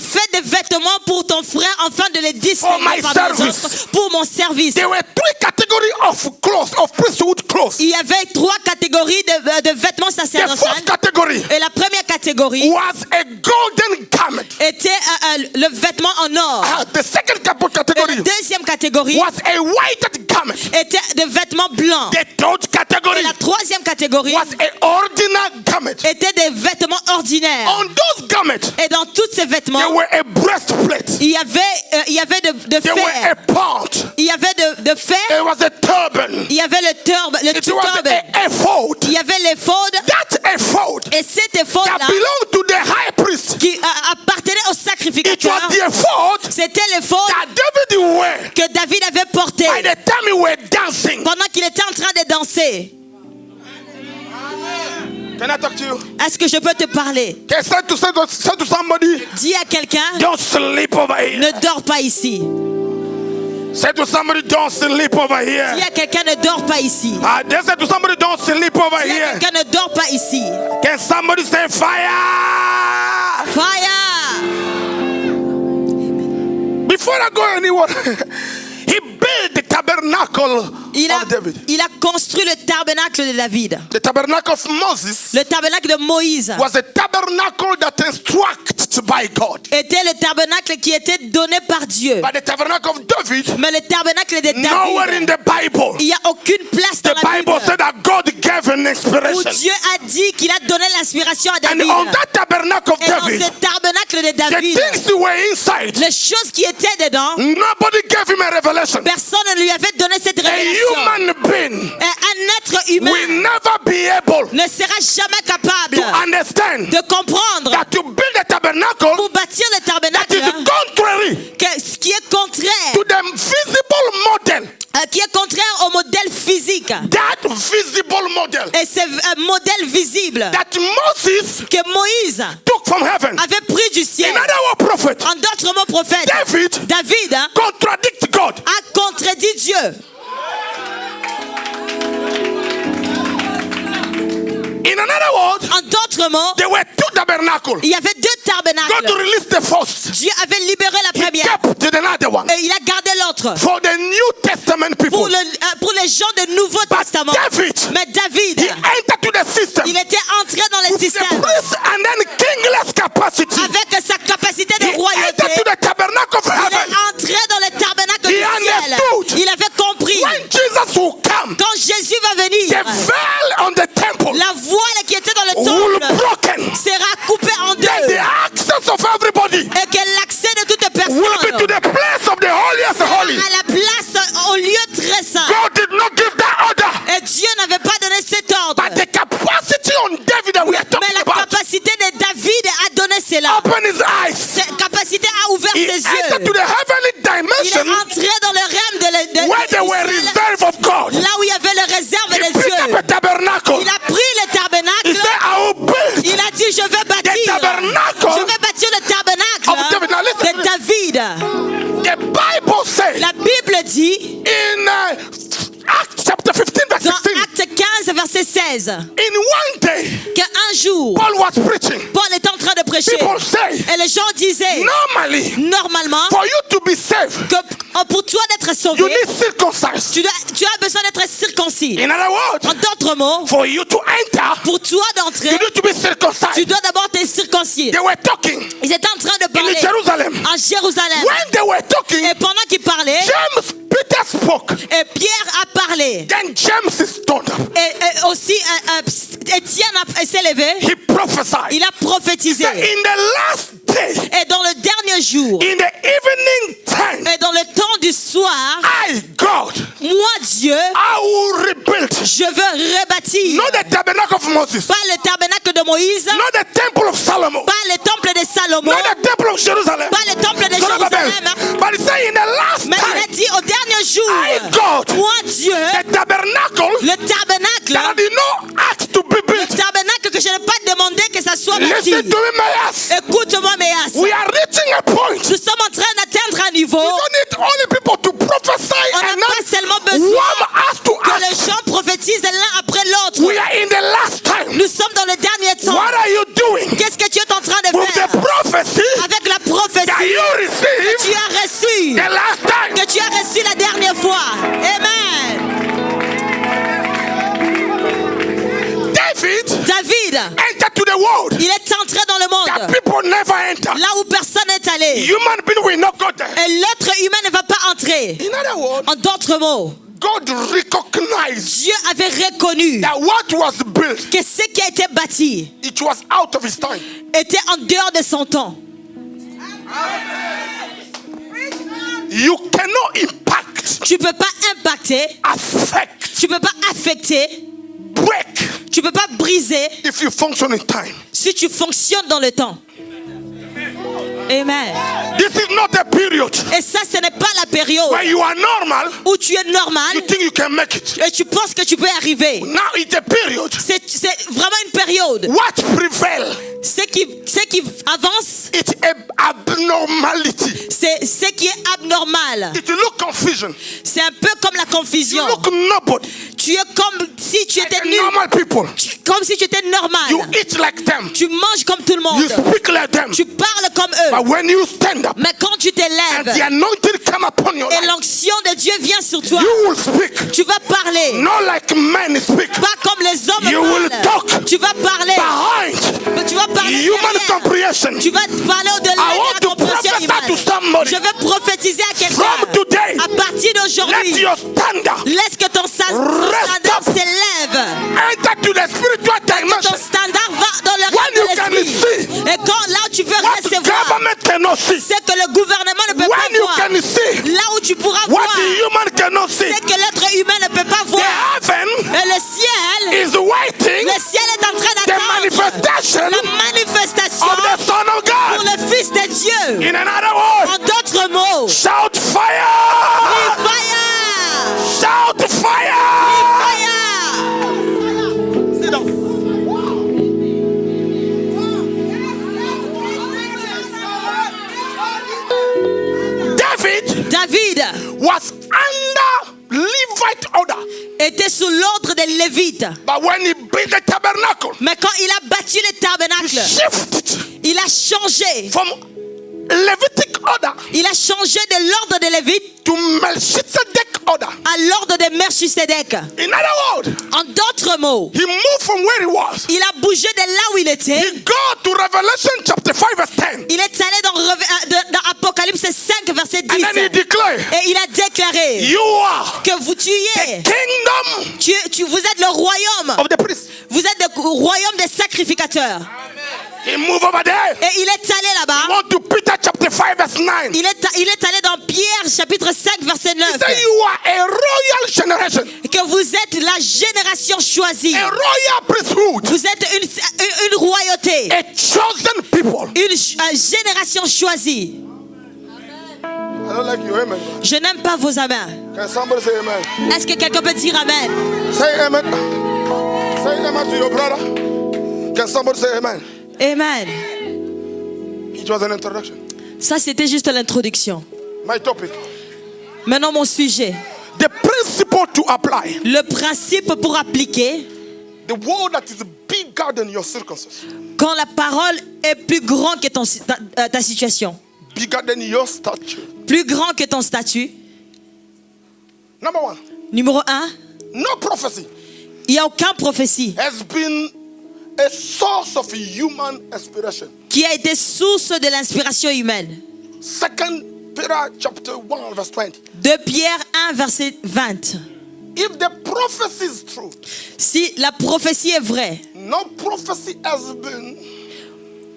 fais des vêtements pour ton frère afin de les For my distinguer parmi les service. autres pour mon service. There were 3 categories of clothes, of priesthood clothes. Il y avait 3 catégories de vêtements The sacerdotaux. first category Et la première catégorie was a golden garment. était le vêtement en or. The second Et la category deuxième catégorie was a white garment. était des vêtements blancs. The third Et category la troisième catégorie was a ordinary garment. était des vêtements ordinaires. On those garments, Et dans tous ces there vêtements, were a breastplate. il y avait de There were a fer. pouch. Il y avait de fer. There was a turban. Il y avait le turban, le It was turban. a ephod. Il y avait l'éphod. That ephod Et cet that éphod-là, belonged to the high priest. qui appartenait au It sacrificateur, was the ephod c'était l'éphod that David wore que David avait porté by the time he were dancing. pendant qu'il était en train de danser. Can I talk to you? Est-ce que je peux te parler? Can I say to somebody, Dis à quelqu'un, don't sleep over here. ne dors pas ici. Say to somebody, don't sleep over Dis here. à quelqu'un, ne dors pas ici. They say to somebody, don't sleep over Dis à here. quelqu'un, ne dors pas ici. Can somebody say fire? Fire! Before I go anywhere, he built the tabernacle Il of David. a construit le tabernacle de David. The tabernacle of Moses Le tabernacle de Moïse was a tabernacle that instructed by God. était le tabernacle qui était donné par Dieu. But the tabernacle of David, Mais le tabernacle de nowhere in David, the Bible. il n'y a aucune place dans The la Bible said Bible that God gave an où inspiration. Dieu a dit qu'il a donné l'inspiration à And David. on that tabernacle of Et dans David, ce tabernacle de the David, things that were inside, les choses qui étaient dedans, nobody gave him a revelation. personne ne lui avait donné cette A révélation. human being Et un être humain will never be able ne sera jamais capable to understand de comprendre that to build a tabernacle pour bâtir le that tabernacle is contrary que ce qui est contraire, to the visible model. qui est contraire au modèle physique. That visible model Et c'est un modèle visible that Moses que Moïse took from heaven. avait pris du ciel. In other words, prophet, En d'autres mots, prophète, David contradict God. a contredit Dieu. In another word, En d'autres mots, there were 2 tabernacles. il y avait 2 God tabernacles. released the first. Dieu avait libéré la He première kept another one et il a gardé l'autre for the New Testament people. pour les gens du Nouveau But Testament. David, Mais David, he entered to the system il était entré dans le with the système priest and then kingless capacity. avec sa capacité He de royauté. entered to the tabernacle of Il heaven. est entré dans le tabernacle He du ciel. understood. Il avait compris. When Jesus will come, Quand Jésus va venir, the veil on the temple la voile qui était dans le will temple broken. sera coupée en deux. Then the access of everybody Et que l'accès de toute personne will be to the place of the holiest sera holy. à la place, au lieu très saint. God did not give that order. Et Dieu n'avait pas donné cet ordre. But the capacity on David that we are Mais talking la about, capacité de David a donné cela. open his eyes. Cette capacité a ouvert He ses entered to yeux. the heavenly Il est dimension entré dans le rêve de where there were du ciel, reserve of God. là où il y avait le réserve He des picked up yeux. a tabernacle. Il a pris le He tabernacle. said, I will build Il a dit, je vais bâtir. the tabernacle Je vais bâtir le tabernacle of David. Now listen to de this. David. The Bible says La Bible dit in Acts chapter 15 verse dans 16, Acte 15, verset 16, in one day, qu'un jour, Paul was preaching. Paul est en train de prêcher. People say, Et les gens disaient, normally, normalement, for you to be saved, que Oh, pour toi d'être sauvé, you need circumcised. tu as besoin d'être circoncis. In other words, En d'autres mots, for you to enter, pour toi d'entrer, you need to be tu circumcised. dois d'abord te circoncier. They were talking Ils étaient en train de in parler Jerusalem. en Jérusalem. When they were talking, Et pendant qu'ils parlaient, Peter spoke. et Pierre a parlé. Then James stood up. Et aussi, Étienne s'est levé. He prophesied. Il a prophétisé. That in the last day, Et dans le dernier jour, in the evening time, et dans le temps du soir, I, God, moi, Dieu, I will rebuild. je veux rebâtir. Not the tabernacle of Moses. Pas le tabernacle de Moïse, Not the temple of Solomon. pas le temple de Salomon, Not the temple of Jerusalem. pas le temple de Zerubbabel. Jérusalem. But he said in the last Mais il a time, dit au dernier jour, I, God, moi, Dieu, the tabernacle le tabernacle, that I did not ask to be le built. tabernacle que je n'ai pas demandé que ça soit bâti. Listen to me, Mayas. Écoute-moi, Méas. We are reaching a point. Nous sommes en train d'atteindre un niveau. We don't need only people to prophesy On n'a and pas not seulement besoin one has to que les ask. gens prophétisent l'un après l'autre. We are in the last time. Nous sommes dans le dernier temps. What are you doing Qu'est-ce que tu es en train de with faire the prophecy avec la that prophétie you que received tu as reçue, the last time? que tu as reçue la dernière fois? Amen. David entered to the world il est entré dans le that monde, people never enter. là où personne n'est allé. Human being will not go there. Et l'être humain ne va pas entrer. In other words, En d'autres mots, God recognized Dieu avait reconnu that what was built, que ce qui a été bâti it was out of his time. était en dehors de son temps. You cannot impact, Tu ne peux pas impacter, affect, tu ne peux pas affecter, break tu ne peux pas briser if you function in time. si tu fonctionnes dans le temps. Amen. This is not a period Et ça, ce n'est pas la période where you are normal, où tu es normal you think you can make it. et tu penses que tu peux arriver. Now it's a period. C'est vraiment une période. What prevail? Ce qui avance, It's abnormality. c'est ce qui est abnormal. It look confusion. C'est un peu comme la You confusion. look nobody. Tu es comme si tu Like étais the nul. normal people. Comme si tu étais normal. You eat like them. Tu manges comme tout le You monde. speak like them. Tu parles comme eux. But when you stand up Mais quand tu and the t'élèves anointing come upon your et life, l'onction de Dieu vient sur toi, you will speak. tu vas parler. Not like men speak. Pas comme les hommes You will parlent. talk Tu vas parler. behind Mais tu vas parler human derrière. comprehension. Tu vas parler au-delà I de want la to compréhension prophesy to humaine. somebody. Je veux prophétiser à quelqu'un. From today, À partir let d'aujourd'hui, your standard laisse que ton standard s'élève. enter to the spiritual Ton dimension. standard va dans le When you can règne de l'esprit. see Et quand là où tu peux what recevoir government cannot see, ce que le gouvernement ne peut when pas you voir, can see là où tu pourras what voir the human cannot see, ce que l'être humain ne peut pas the voir. heaven Et le ciel, is waiting le ciel est en train the d'attendre manifestation la manifestation of the Son of pour God. le Fils de Dieu. In another word, En d'autres mots, shout fire! fire! Shout fire! Fire! Sit down. David was under Levite order. était sous l'ordre des Lévites. But when he built the tabernacle, Mais quand il a bâti le he tabernacle, shifted il a changé. from Levitic order Il a changé de l'ordre des Lévites to Melchizedek order. à l'ordre de Melchisedec. In other words, En d'autres mots, he moved from where he was. il a bougé de là où il était. He go to Revelation chapter 5 verse 10. Il est allé dans Apocalypse 5, verset 10. And then he declared, Et il a déclaré you are que vous tuez. kingdom Vous êtes le royaume. of the priests. Vous êtes le royaume des sacrificateurs. He moved over there. Et il est allé He là-bas. went to Peter chapter 5 verse 9. Il est allé dans Pierre chapitre 5 verset 9. He said you are a royal generation, Que vous êtes la génération choisie. a royal priesthood, Vous êtes une royauté. a chosen people. Une génération choisie. I don't like you, amen. Je n'aime pas vos amens. Can somebody say amen? Est-ce que quelqu'un peut dire amen? Say amen. Say amen to your brother. Can somebody say amen? Amen. It was an introduction. Ça, c'était juste l'introduction. My topic. Maintenant, mon sujet. The principle to apply. Le principe pour appliquer The word that is bigger than your circumstances. quand la parole est plus grande que ta situation, Bigger than your stature. plus grand que ton statut, Number one, Numéro 1, no prophecy il n'y a aucune prophétie has been a source of human inspiration. qui a été source de l'inspiration humaine. 2 Peter chapter 1 verse 20. 2 Pierre 1, verset 20. If the prophecy is true, Si la prophétie est vraie, no prophecy has been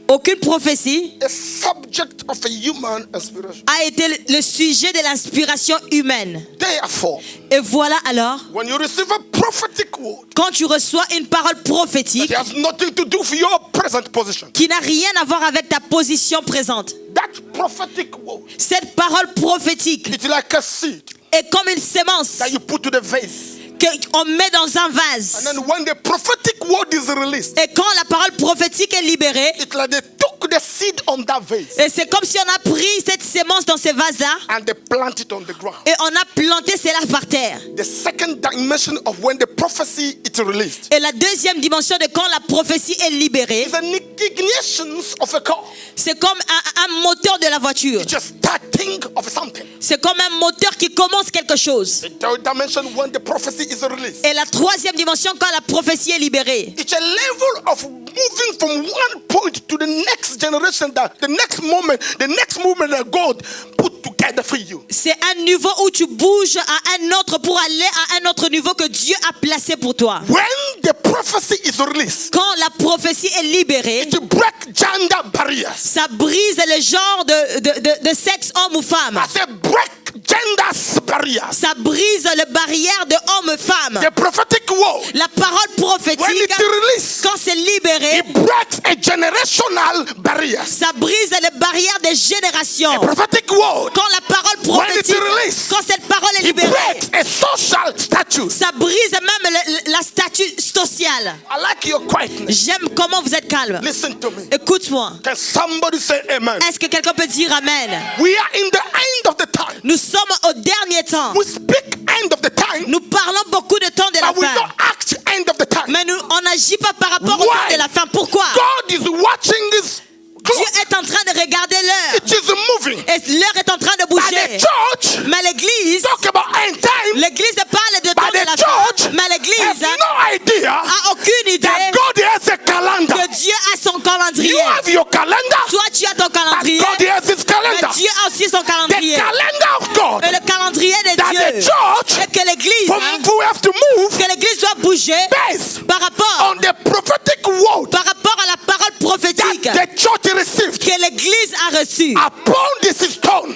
aucune prophétie a subject of a human inspiration. a été le sujet de l'inspiration humaine. Therefore, Et voilà alors, when you receive a prophetic word, quand tu reçois une parole prophétique it has nothing to do with your present position. qui n'a rien à voir avec ta position présente, That prophetic word, cette parole prophétique it's like a seed est comme une sémence that you put to the vase. qu'on met dans un And vase. then when the prophetic word is released, Et quand la parole prophétique est libérée, it's like they took the seed on that vase et c'est comme si on a pris cette sémence dans ce vase-là and they plant it on the ground. et on a planté cela par terre. The second dimension of when the prophecy is released Et la deuxième dimension de quand la prophétie est libérée, is an ignition of a car. c'est comme un moteur de la voiture. It's just starting of something. C'est comme un moteur qui commence quelque chose. The third dimension when the prophecy is released. Et la troisième dimension quand la prophétie est libérée, It's a level of moving from one point to the next generation, that the next moment that God put together for you. c'est un niveau où tu bouges à un autre pour aller à un autre niveau que Dieu a placé pour toi. When the prophecy is released, Quand la prophétie est libérée, it breaks gender barriers. ça brise le genre de sexe homme ou femme. I say break gender barriers. Ça brise les barrières de homme et femme. The prophetic word, La parole when prophétique, it released, quand c'est libéré, it breaks a generational barrier. ça brise les barrières des générations. A prophetic word, Quand la parole when it's prophétique, released, quand cette parole est it libérée, breaks a social statue. ça brise même la statue sociale. I like your quietness. J'aime comment vous êtes calme. Listen to me. Écoute-moi. Can somebody say amen? Est-ce que quelqu'un peut dire Amen? We are in the end of the time. Nous sommes au dernier temps. We speak end of the time, Nous parlons beaucoup de temps de la but we fin. don't act end of the time. Mais on n'agit pas par rapport au Why? temps de la fin. Pourquoi? God is watching this Dieu clock. est en train de regarder l'heure. It is moving. Et l'heure est en train de And bouger. the church Mais l'église, talk about end time, l'église parle de temps but de the la church fin. Mais has l'église no idea a aucune idée that God has a calendar. que Dieu a son calendrier. You have your calendar, Toi, tu as ton but calendrier. God has his Mais calendar. Dieu a aussi son The calendrier. calendar of God Et le calendrier de that the Dieu. church Et que l'église, from who have to move que l'église doit bouger based par rapport on the prophetic word à la parole prophétique that the church received que l'église a reçue. upon this stone.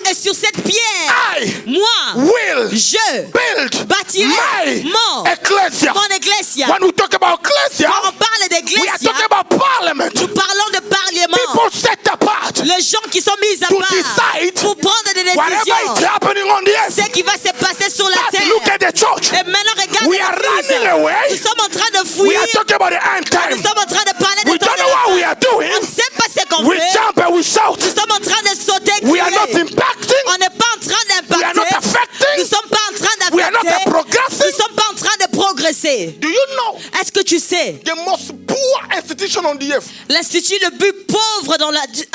Et sur cette pierre, I moi, will je build bâtirai my mon ecclesia. ecclésia. When we talk about ecclesia, Quand on parle we are d'église, talking about parliament. nous parlons de parlement. People set apart Les gens qui sont mis à to part decide pour prendre des whatever is décisions. happening on the earth. Ce qui va se passer sur la But look terre. at the church. Et maintenant, regarde We are l'église. running away. Nous sommes en train de We fuir. are talking about the end Nous time. sommes en train de parler de We temps don't de know la what fin. we are doing. On ne sait pas ce qu'on We fait. jump and we shout. Nous sommes en train de sauter. We are not crier. impacting. On n'est pas en train We are not d'impacter. affecting. Nous ne sommes pas en train We are not d'affecter. Nous progressing. ne sommes pas en train de progresser. Do you know Est-ce que tu sais the most poor institution on the earth? l'institut le plus pauvre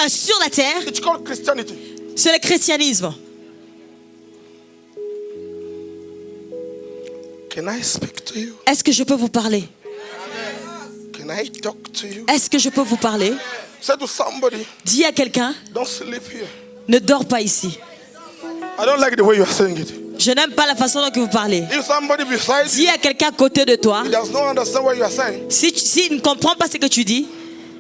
sur la terre, It's called Christianity. c'est le christianisme. Can I speak to you? Est-ce que je peux vous parler? Can I talk to you? Est-ce que je peux vous parler? Say to somebody, Dis à quelqu'un, don't sleep here. ne dors pas ici. I don't like the way you are saying it. Je n'aime pas la façon dont vous parlez. If somebody beside Dis you à quelqu'un à côté de toi, does not understand what you are saying, s'il ne comprend pas ce que tu dis,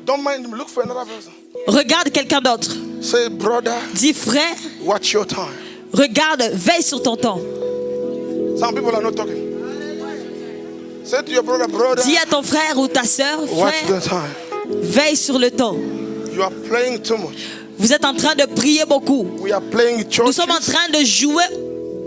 don't mind him. Look for another person. regarde quelqu'un d'autre. Say, brother, Dis frère, watch your time. regarde, veille sur ton temps. Some people are not talking. Say to your brother, brother, Dis à ton frère ou ta soeur, watch frère, the time. veille sur le temps. You are playing too much. Vous êtes en train de prier beaucoup. We are playing Nous churches. sommes en train de jouer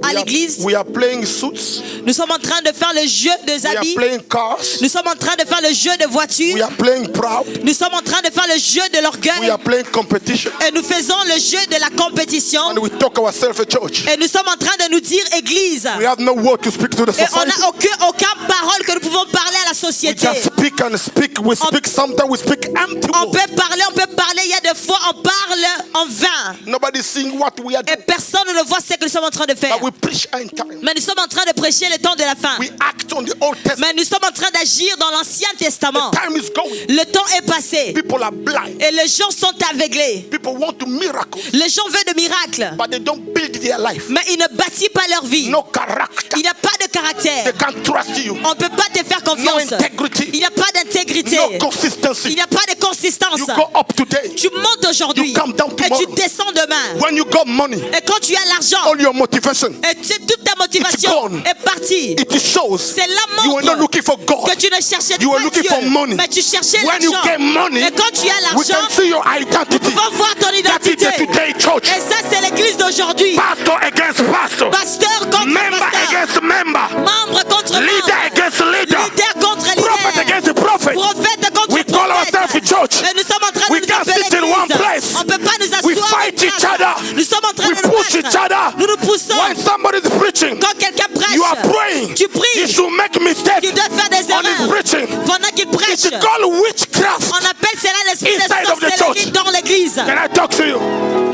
à l'église. We are playing suits. Nous sommes en train de faire le jeu des We are habits. playing cars. Nous sommes en train de faire le jeu de We voitures. are playing proud. Nous sommes en train de faire le jeu de We l'orgueil. are playing competition. Et nous faisons le jeu de la compétition. And we talk ourselves a church. Et nous sommes en train de nous dire église. We have no word to speak to the Et on society. n'a aucune parole que nous pouvons parler à la We société. just speak and speak. We speak sometimes. We speak empty On words. peut parler. Il y a des fois on parle en vain. Nobody seeing what we are Et doing. personne ne voit ce que nous sommes en train de faire. But we preach end time. Mais nous sommes en train de prêcher le temps de la fin. We act on the Old Testament. Mais nous sommes en train d'agir dans l'Ancien Testament. The time is going. Le temps est passé. People are blind. Et les gens sont aveuglés. People want to miracles, Les gens veulent de miracles. but they don't build their life. Mais ils ne bâtissent pas leur vie. No character. Il n'y a pas de They caractère. can't trust you. On ne peut pas te faire confiance. No integrity. Il n'y a pas d'intégrité. No Il consistency. n'y a pas de consistance. You go up today. Tu montes aujourd'hui You come down et tu tomorrow. descends demain. When you got money, Et quand tu as l'argent, all your motivation, et toute ta motivation It's gone. est partie. it shows C'est la you are not montre looking for God. que tu ne cherchais You pas are looking Dieu, for money. mais tu cherchais When you l'argent. get money, Et quand tu as we l'argent, can see your identity. tu vas voir ton That is identité. the today church. Et ça, c'est l'église d'aujourd'hui. Pastor against pastor. Pasteur contre Member pasteur. against member. Membre contre Leader membre. against leader. Leader contre Prophet leader. against prophet. Prophète contre We call ourselves a prophète. church. Et nous sommes en train We de nous can't appeler sit in one l'église. place. On ne peut pas nous We asseoir. fight en each place. other. Nous sommes en train We de nous push each battre. other. Nous nous poussons. When somebody is preaching, Quand quelqu'un prêche, you are praying. tu You pries. should make mistakes Tu dois faire des on his erreurs. preaching. Pendant qu'il prêche, It's called witchcraft. on appelle cela l'esprit de Inside of the sorcellerie church. dans l'église. Can I talk to you?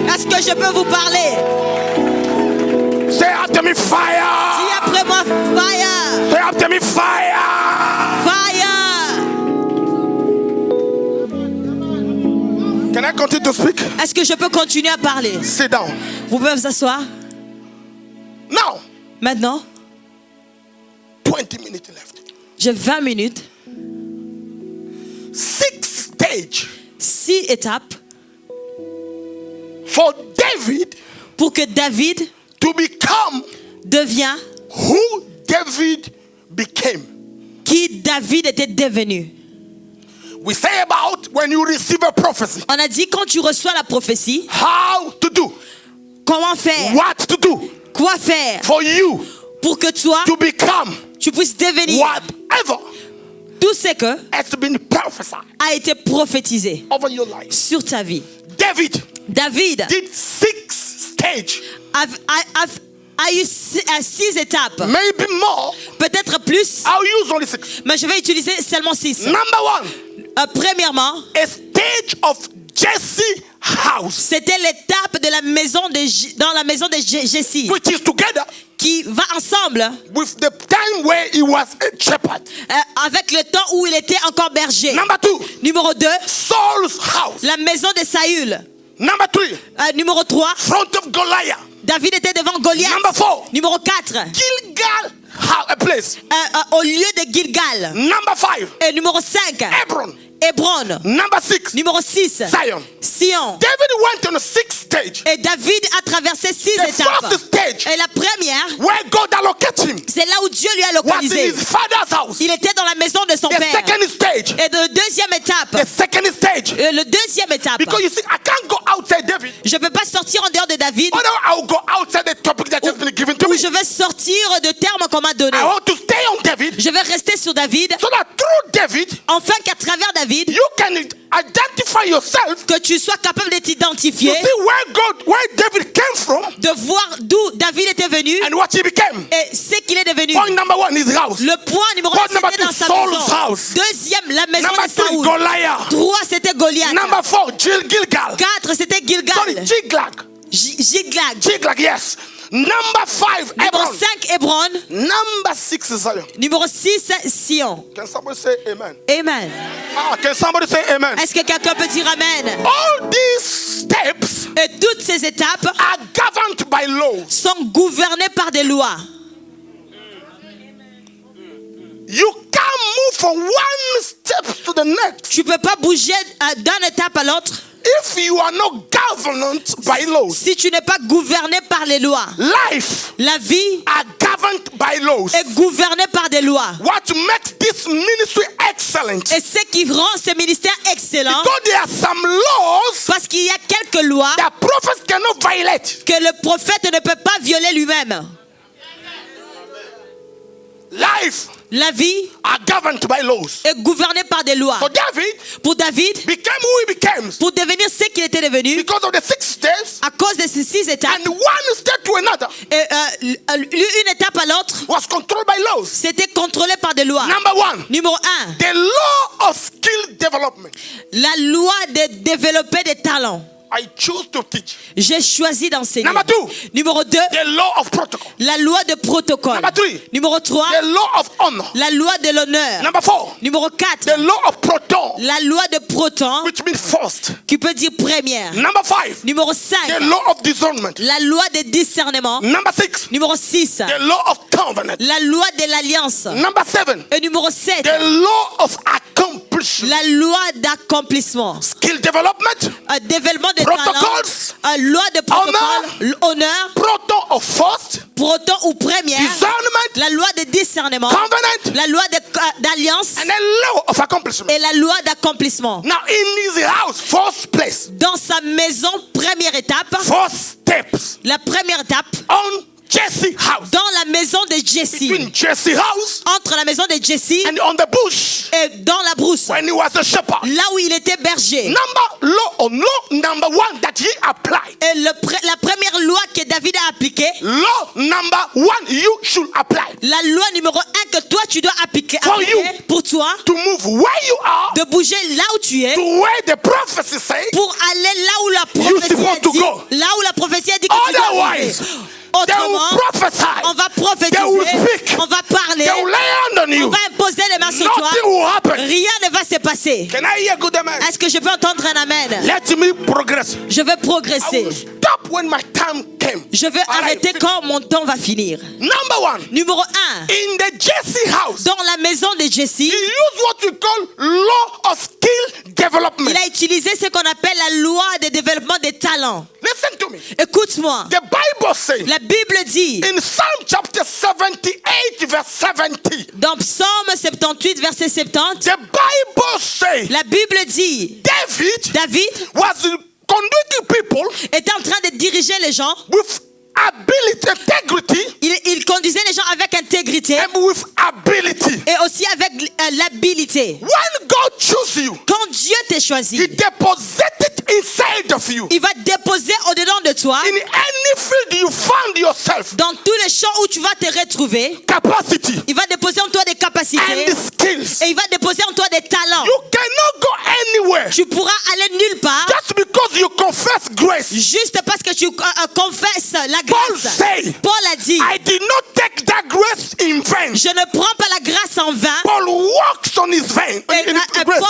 Est-ce que je peux vous parler? Say after me, Dis fire. après moi, fire, Say after me, fire. fire. Can I continue to speak? Est-ce que je peux continuer à parler? Sit down. Vous pouvez vous asseoir. Now, Maintenant, 20 minutes left. j'ai 20 minutes, 6 stages 6 étapes for David pour que David to become devienne who David became. qui David était devenu. We say about when you receive a prophecy, On a dit quand tu reçois la prophétie, how to do, comment faire, what to do quoi faire for you pour que toi, to become tu puisses devenir whatever tout ce que has been prophesied a été prophétisé over your life. sur ta vie. David David did 6 stages, a eu 6 étapes, maybe more. peut-être plus, I'll use only 6. mais je vais utiliser seulement 6. Number 1, Premièrement, a stage of Jesse house, c'était l'étape de la maison dans la maison de Jesse, which is together qui va ensemble with the time where he was a shepherd. avec le temps où il était encore berger. Number 2, Numéro 2, Saul's house. la maison de Saül. Number 3, Numéro 3, front of Goliath. David était devant Goliath. Number 4, Numéro 4, Gilgal house, a place. au lieu de Gilgal. Number 5, Et numéro 5, Hebron. Hébron. Number 6, Numéro 6, Zion. Sion. David went on a 6th stage. Et David a traversé 6 The étapes. first stage Et la première, where God allocated him c'est là où Dieu lui a was in localisé. his father's house. Il était dans la maison de son The père. second stage, Et de deuxième étape, the second stage. le deuxième étape, Because you see, I can't go outside David. je ne peux pas sortir en dehors de David, Or I'll go outside the topic that has been given to où me. je vais sortir de termes qu'on m'a donnés. I want to stay on David Je vais rester sur David, so that through David, afin qu'à travers David, you can identify yourself. que tu sois capable de You t'identifier, see where David came from de voir d'où David était venu and what he became. et ce qu'il est devenu. Point number 1, his house. Le point numéro 1, Point number c'était dans 2, sa Saul's maison. house. Deuxième, la maison Number de 3, Saoul. Goliath. 3, c'était Goliath. Number 4, Gilgal. 4, c'était Gilgal. Sorry, Jiglag. Jiglag. Jiglag, yes. Number 5, Numéro Hebron. 5, Hébron. Number 6 is Zion. Numéro 6, Sion. Can somebody say amen? Amen. Can somebody say amen? Est-ce que quelqu'un peut dire Amen? All these steps Et toutes ces étapes are governed by laws. sont gouvernées par des lois. You can't move from one step to the next Tu ne peux pas bouger d'une étape à l'autre if you are not governed by laws. si tu n'es pas gouverné par les lois. Life La vie are governed by laws. est gouvernée par des lois. What makes this ministry excellent? Et ce qui rend ce ministère excellent, Because there are some laws parce qu'il y a quelques lois that prophets cannot violate. que le prophète ne peut pas violer lui-même. Life La vie are governed by laws. est gouvernée par des lois. So David Pour David, became who he became pour devenir ce qu'il était devenu, because of the 6 steps, à cause de ces 6 étapes, and one step to another et, une étape à l'autre, was controlled by laws. c'était contrôlé par des lois. Number 1, Numéro 1, the law of skill development. la loi de développer des talents. I choose to teach. J'ai choisi d'enseigner. Number 2, Numéro 2, the law of protocol. la loi de protocole. Number 3, Numéro 3, the law of honor. la loi de l'honneur. Number 4, Numéro 4, the law of proton, la loi de proton, which means first. qui peut dire première. Number 5, Numéro 5, the law of discernment. la loi de discernement. Number 6, Numéro 6, the law of covenant. la loi de l'alliance. Number 7, Et numéro 7, the law of accomplishment. la loi d'accomplissement. Skill development, Un développement de talent. protocols, Une loi de protocole. Honneur. proton of first, Proton ou première. discernment, La loi de discernement. covenant, La loi d'alliance. and then law of accomplishment. Et la loi d'accomplissement. Now in his house, first place, Dans sa maison, première étape. first steps La première étape. on Jesse house. Dans la maison de Jesse. Between Jesse house Entre la maison de Jesse and on the bush et dans la brousse. when he was a shepherd. Là où il était berger. Number one that he applied. Et la première loi que David a appliquée. Law number 1 you should apply. La loi numéro 1 que toi tu dois appliquer you. pour toi. To move where you are, De bouger là où tu es. to where the prophecy says, Pour aller là où la You're prophétie a supposed to dit. go. Là où la prophétie a dit que tu dois aller. otherwise they will Autrement, prophesy. on va They will prophétiser. speak. On va parler. They will lay hand on On you. va imposer les mains sur toi. Nothing will happen. Rien ne va se passer. Can I hear good amen? Est-ce que je peux entendre un amen? Let me progress. Je vais I progresser. will stop when my time came. Je vais All right. arrêter quand mon temps va finir. Number 1, Numéro 1. in the Jesse house, Dans la maison de Jesse, he used what we call law of skill development. il a utilisé ce qu'on appelle la loi de développement des talents. Listen to me. Écoute-moi. The Bible says La Bible dit in Psalm chapter 78 verse 70, dans Psaume 78 verset 70, the Bible says la Bible dit David was conducting people était en train de diriger les gens. with ability, integrity, Il conduisait les gens avec intégrité and with ability. et aussi avec l'habilité. When God chooses you, Quand Dieu t'a He choisi, deposited inside of you. il va déposer au-dedans de toi, In any field you find yourself, dans tous les champs où tu vas te retrouver, capacity il va déposer en toi des capacités and skills. et il va déposer en toi des talents. You cannot go anywhere Tu pourras aller nulle part just because you confess grace. juste parce que tu confesses la Paul grâce. said, Paul a dit, I did not take that grace in vain. je ne prends pas la grâce en vain. Paul walks on his vein. Et, in his Paul grace.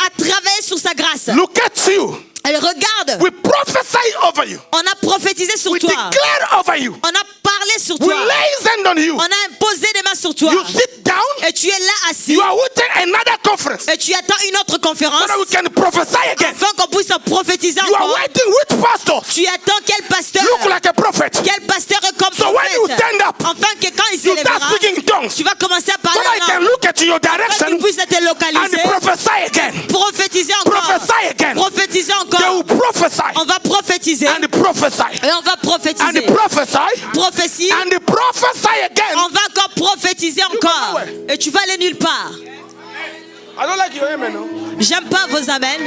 a travaillé sur sa grâce. Look at you. Elle regarde, We prophesy over you. on a prophétisé sur We toi. declare over you. On a parlé sur We toi. lay hand on you. On a imposé des mains sur toi. You sit down. Et tu es là assis. You are waiting another conference Et tu attends une autre conférence so that we can prophesy again. afin qu'on puisse prophétiser You are encore. waiting with pastors. Tu attends quel pasteur, Look like a prophet. quel pasteur est comme So when you prophète. stand up, Afin que quand il you start s'élèvera, speaking in tongues tu vas commencer à so parler that I en can langue. look at your Afin que direction tu puisses te and localiser. prophesy again. Prophétiser encore. Prophesy again. Prophétiser They encore. will prophesy On va prophétiser. and prophesy Et on va and prophétiser. prophesy Prophétie. and prophesy again. On va encore prophétiser encore. Et tu vas aller nulle part. I don't like your amen. No? J'aime pas vos amens.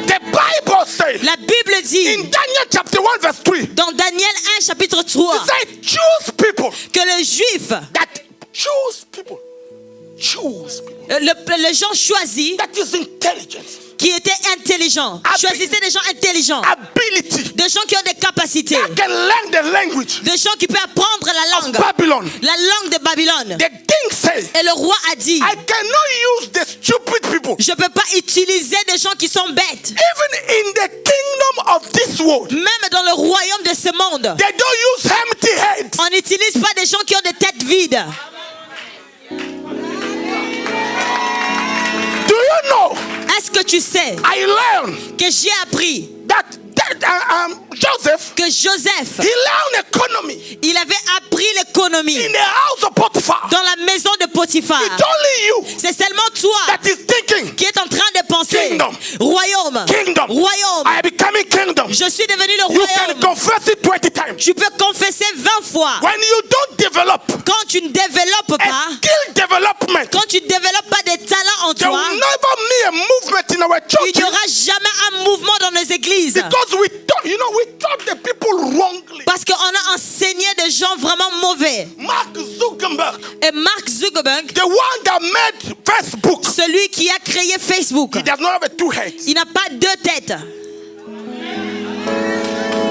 The Bible says La Bible dit in Daniel chapter 1 verse 3, dans Daniel 1 chapitre 3 it says choose people que les Juifs, that choose people. Choose people. les gens choisis That is intelligence, qui étaient intelligents, choisissaient des gens intelligents, ability. des gens qui ont des capacités, That can learn the language des gens qui peuvent apprendre la of langue, Babylon. la langue de Babylone. The king says, Et le roi a dit, I cannot use the stupid people. je ne peux pas utiliser des gens qui sont bêtes. Even in the kingdom of this world, Même dans le royaume de ce monde, they don't use empty heads. on n'utilise pas des gens qui ont des têtes vides. Do you know? Est-ce que tu sais I learned que j'ai appris that Joseph, que Joseph, he learned economy il avait appris l'économie in the house of Potiphar. dans la maison de Potiphar. It's only you C'est seulement toi that is thinking, qui est en train de penser Kingdom. royaume, kingdom. royaume. I am becoming kingdom. Je suis devenu le You can royaume. confess it 20 times. Tu peux confesser 20 fois. When you don't develop Quand tu ne développes a pas, skill development, quand tu ne développes pas des talents en there toi, will never be a movement in our il churches n'y aura jamais un mouvement dans nos églises. because we taught the people wrongly. Parce qu'on a enseigné des gens vraiment mauvais. Mark Zuckerberg, Et Mark Zuckerberg, the one that made Facebook, celui qui a créé Facebook, he does not have a two heads. il n'a pas deux têtes.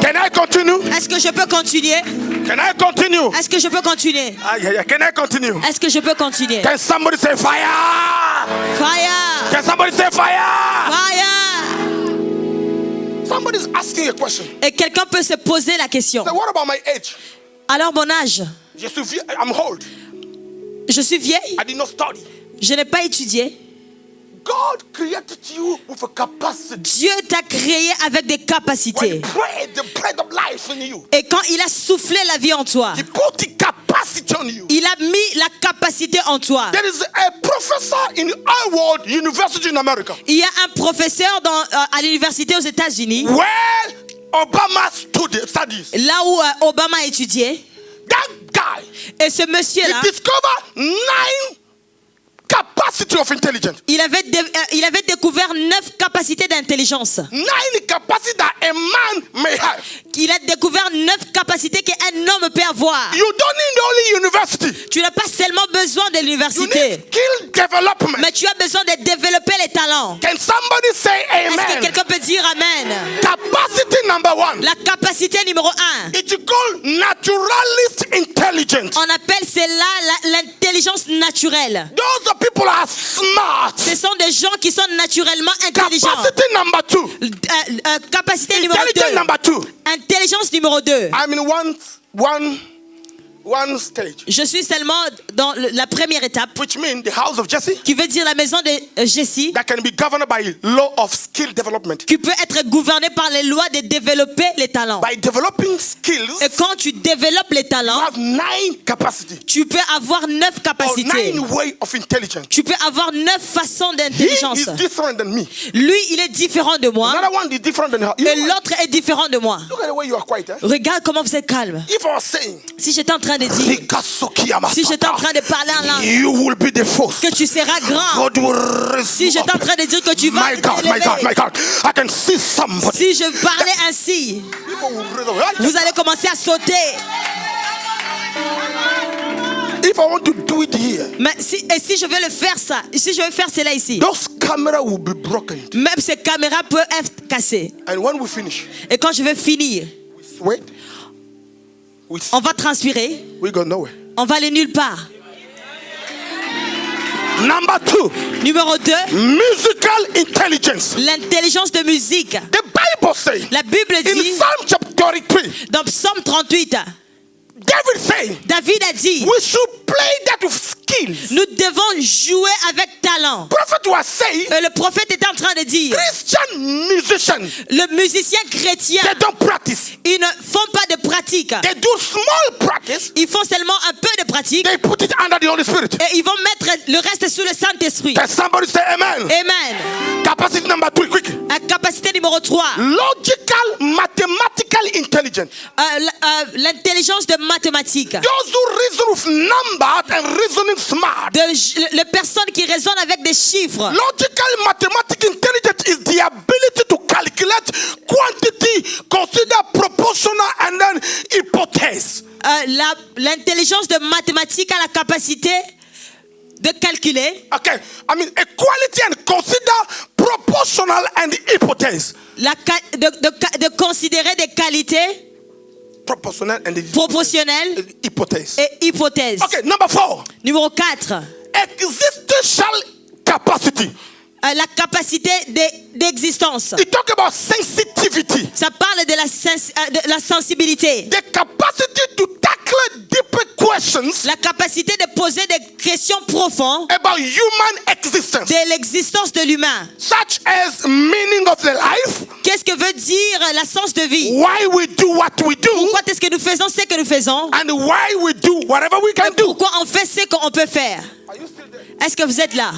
Can I continue? Est-ce que je peux continuer? Can I continue? Est-ce que je peux continuer? Can I continue? Est-ce que je peux continuer? Can somebody say fire? Fire! Can somebody say fire? Fire! Somebody's asking a question. Et quelqu'un peut se poser la question. So what about my age? Alors mon âge, I'm old. je suis vieille, I did not study. je n'ai pas étudié. God created you with a capacity. Dieu t'a créé avec des When capacités. He prayed the breath of life in you, Et quand il a soufflé la vie en toi, He put the capacity on you. il a mis la capacité en toi. There is a professor in Harvard University in America Il y a un professeur à l'université aux États-Unis, where Obama studies. là où Obama a étudié. That guy, Et ce monsieur-là, he discovered 9 capacity of intelligence. il avait découvert 9 capacités d'intelligence. 9 capacity that a man may have. Il a découvert 9 capacités qu'un homme peut avoir. You don't need only university. Tu n'as pas seulement besoin de You l'université, need skill development. mais tu as besoin de développer les talents. Can somebody say Est-ce que amen? quelqu'un peut dire amen? Capacity number 1. La capacité numéro 1, It's called naturalist intelligence. on appelle cela l'intelligence naturelle. Those are people are smart. Ce sont des gens qui sont naturellement intelligents. Capacity number 2. Capacité numéro Intelligence 2. number 2. Intelligence numéro 2. I'm in one stage, Je suis seulement dans la première étape, which means the house of Jesse qui veut dire la maison de Jessie, that can be governed by law of skill development. qui peut être gouvernée par les lois de développer les talents. By developing skills, Et quand tu développes les you talents, have 9 capacity tu peux avoir 9 or capacités. 9 way of intelligence. Tu peux avoir 9 façons He d'intelligence. is different than me. Lui, il est différent de moi, Another one is different than her. et l'autre est différent de moi. Look at the way you are quiet. Eh? Regarde comment vous êtes calme. If I was saying, Si j'étais en train de dire, si j'étais en train de parler en langue, you will be the first. que tu seras grand. God will raise Si you j'étais en up. train de dire que tu vas My God, my God, my God. I can see somebody. si je parlais ainsi, People will raise up. vous allez commencer à sauter. If I want to do it here, Mais si je veux le faire ça, si je veux faire cela ici, those cameras will be broken. même ces caméras peuvent être cassées. And when we finish, Et quand je vais finir, we sweat. on va transpirer, We go nowhere. on va aller nulle part. Number 2, Numéro 2, musical intelligence. l'intelligence de musique. The Bible says La Bible in dit Psalm chapter 33, dans Psaume 38, David saying David a dit, we should play that with skills. nous devons jouer avec talent. Prophet was saying Et le prophète est en train de dire, Christian musicians, le musicien chrétien, they don't practice. ils ne font pas de pratique. They do small practice. Ils font seulement un peu de pratique They put it under the Holy Spirit. et ils vont mettre le reste sous le Saint-Esprit. Can somebody say amen? Amen. Capacity number 3, quick. La capacité numéro 3, Logical, mathematical intelligence. l'intelligence de mathématiques. Those who reason with numbers and reasoning smart. Les personnes qui raisonnent avec des chiffres. Logical mathematical intelligence is the ability to calculate quantity, consider proportional, and then hypothesis. L'intelligence de mathématiques a la capacité de calculer, Okay, I mean equality and consider proportional and hypothesis. de considérer des qualités Proportional and proportionnelles hypothesis. et hypothèses. Okay, number 4. Numéro 4, Existential capacity. la capacité d'existence. It talk about sensitivity. Ça parle de la sensibilité. The capacity to tackle deeper questions La capacité de poser des questions profondes about human existence, de l'existence de l'humain. such as meaning of the life, Qu'est-ce que veut dire la sens de vie? why we do what we do, Pourquoi est-ce que nous faisons ce que nous faisons? and why we do whatever we can do. Pourquoi on fait ce qu'on peut faire? Are you still there? Est-ce que vous êtes là?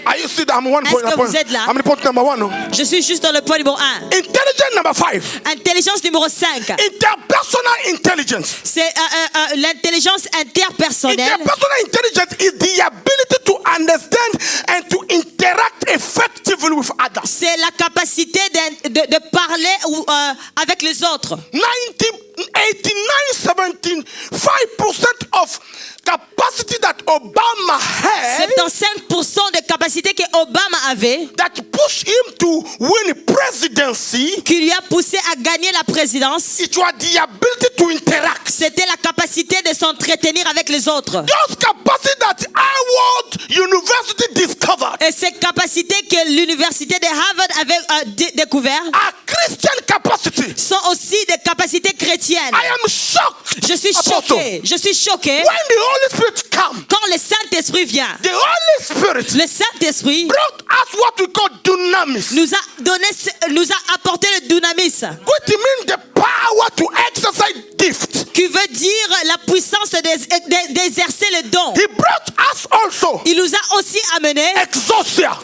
Are you still there? I'm one Est-ce point. que vous êtes là? I'm the point number 1. No? Je suis juste dans le point numéro 1. Intelligence number 5. Intelligence numéro 5. Interpersonal intelligence. C'est l'intelligence interpersonnelle. Interpersonal intelligence is the ability to understand and to interact effectively with others. C'est la capacité de parler avec les autres. 75% of capacity that Obama had 75% de capacité que Obama avait, that pushed him to win presidency, qui lui a poussé à gagner la présidence, it was the ability to interact. c'était la capacité de s'entretenir avec les autres. Those capacities that Harvard University discovered Et ces capacités que l'université de Harvard avait découvert are Christian capacities. sont aussi des capacités chrétiennes. I am shocked. Je suis choqué. Je suis choqué. When the Holy Spirit comes, Quand le Saint-Esprit vient, the Holy Spirit le Saint-Esprit brought us what we call dunamis, nous a apporté le dunamis, which means the power to exercise gift. qui veut dire la puissance d'exercer le don. He brought us also Il nous a aussi amené exousia,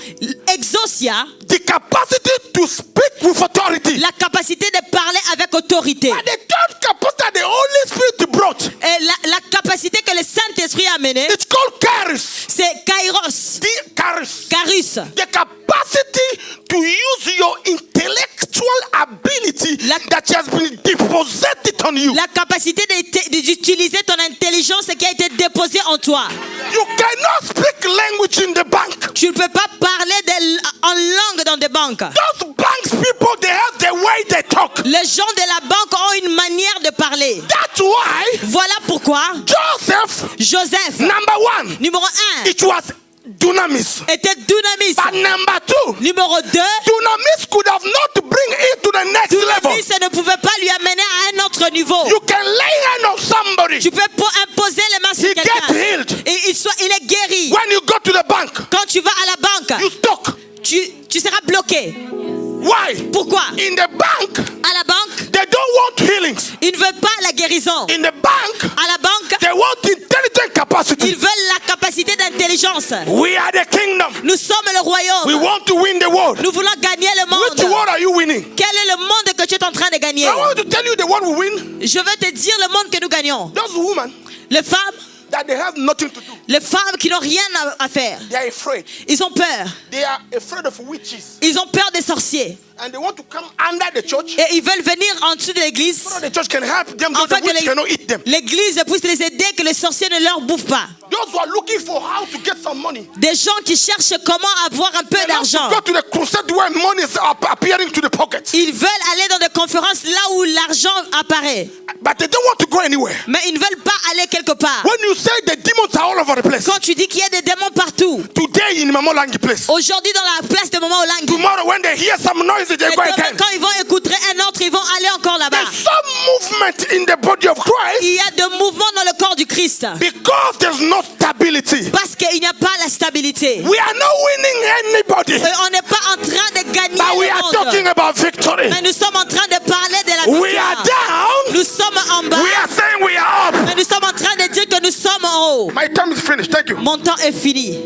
exousia, the capacity to speak with authority. la capacité de parler avec autorité. And the third capacity that the Holy Spirit brought, Et la capacité que le Saint-Esprit a amenée, it's called charis. c'est kairos, The charis. carus, The capacity to use your intellectual ability that has been deposited on you. la capacité d'utiliser ton intelligence qui a été déposée en toi. You cannot speak language in the bank. Tu ne peux pas parler en langue dans des banques. Those banks people, they have the way they talk. Les gens de la banque ont une manière de parler. That's why Voilà pourquoi Joseph, number one, numéro 1, it was dunamis. était dunamis. But number two, Numéro 2, dunamis could have not bring it to the next level. dunamis ne pouvait pas lui amener à un autre niveau. You can lay hand on somebody. Tu peux imposer les mains sur He get quelqu'un healed. et il est guéri. When you go to the bank, Quand tu vas à la banque, you stuck. tu seras bloqué. Why? Pourquoi? In the bank, À la banque, they don't want healings. ils ne veulent pas la guérison. In the bank, À la banque, they want intelligent capacity. ils veulent la capacité d'intelligence. We are the kingdom. Nous sommes le We royaume. want to win the world. Nous voulons gagner le Which monde. world are you winning? Quel est le monde que tu es en train de gagner? I want to tell you the one we win. Je vais te dire le monde que nous gagnons. Those women Les femmes, that they have nothing to do. les femmes qui n'ont rien à faire. They are afraid. Ils ont peur. They are afraid of witches. Ils ont peur des sorciers. And they want to come under the church Et ils veulent venir en dessous de l'église so that the church can help them so afin the witch que cannot eat them. l'église puisse les aider, que les sorciers ne leur bouffent pas. Those who are looking for how to get some money. Des gens qui cherchent comment avoir un peu They d'argent. go to the crusade where money is appearing to the pocket. Ils veulent aller dans des conférences là où l'argent apparaît. But they don't want to go anywhere. Mais ils ne veulent pas aller quelque part. When you say the demons are all over the place. Quand tu dis qu'il y a des démons partout, Today in Mamolangi place. aujourd'hui dans la place de Mama Olangi, Tomorrow when they hear some noise, they et go demain, again. quand ils vont écouter un autre, ils vont aller encore là-bas. There's some movement in the body of Christ Il y a de mouvements dans le corps du Christ. because there's no stability. Parce qu'il n'y a pas la stabilité. We are not winning anybody, Et on n'est pas en train de gagner but we le are monde. talking about victory. Mais nous sommes en train de parler de la We are victoire. down. Nous sommes en bas. We are saying we are up. Mais nous sommes en train de dire que nous sommes en haut. My time is finished. Thank you. Mon temps est fini.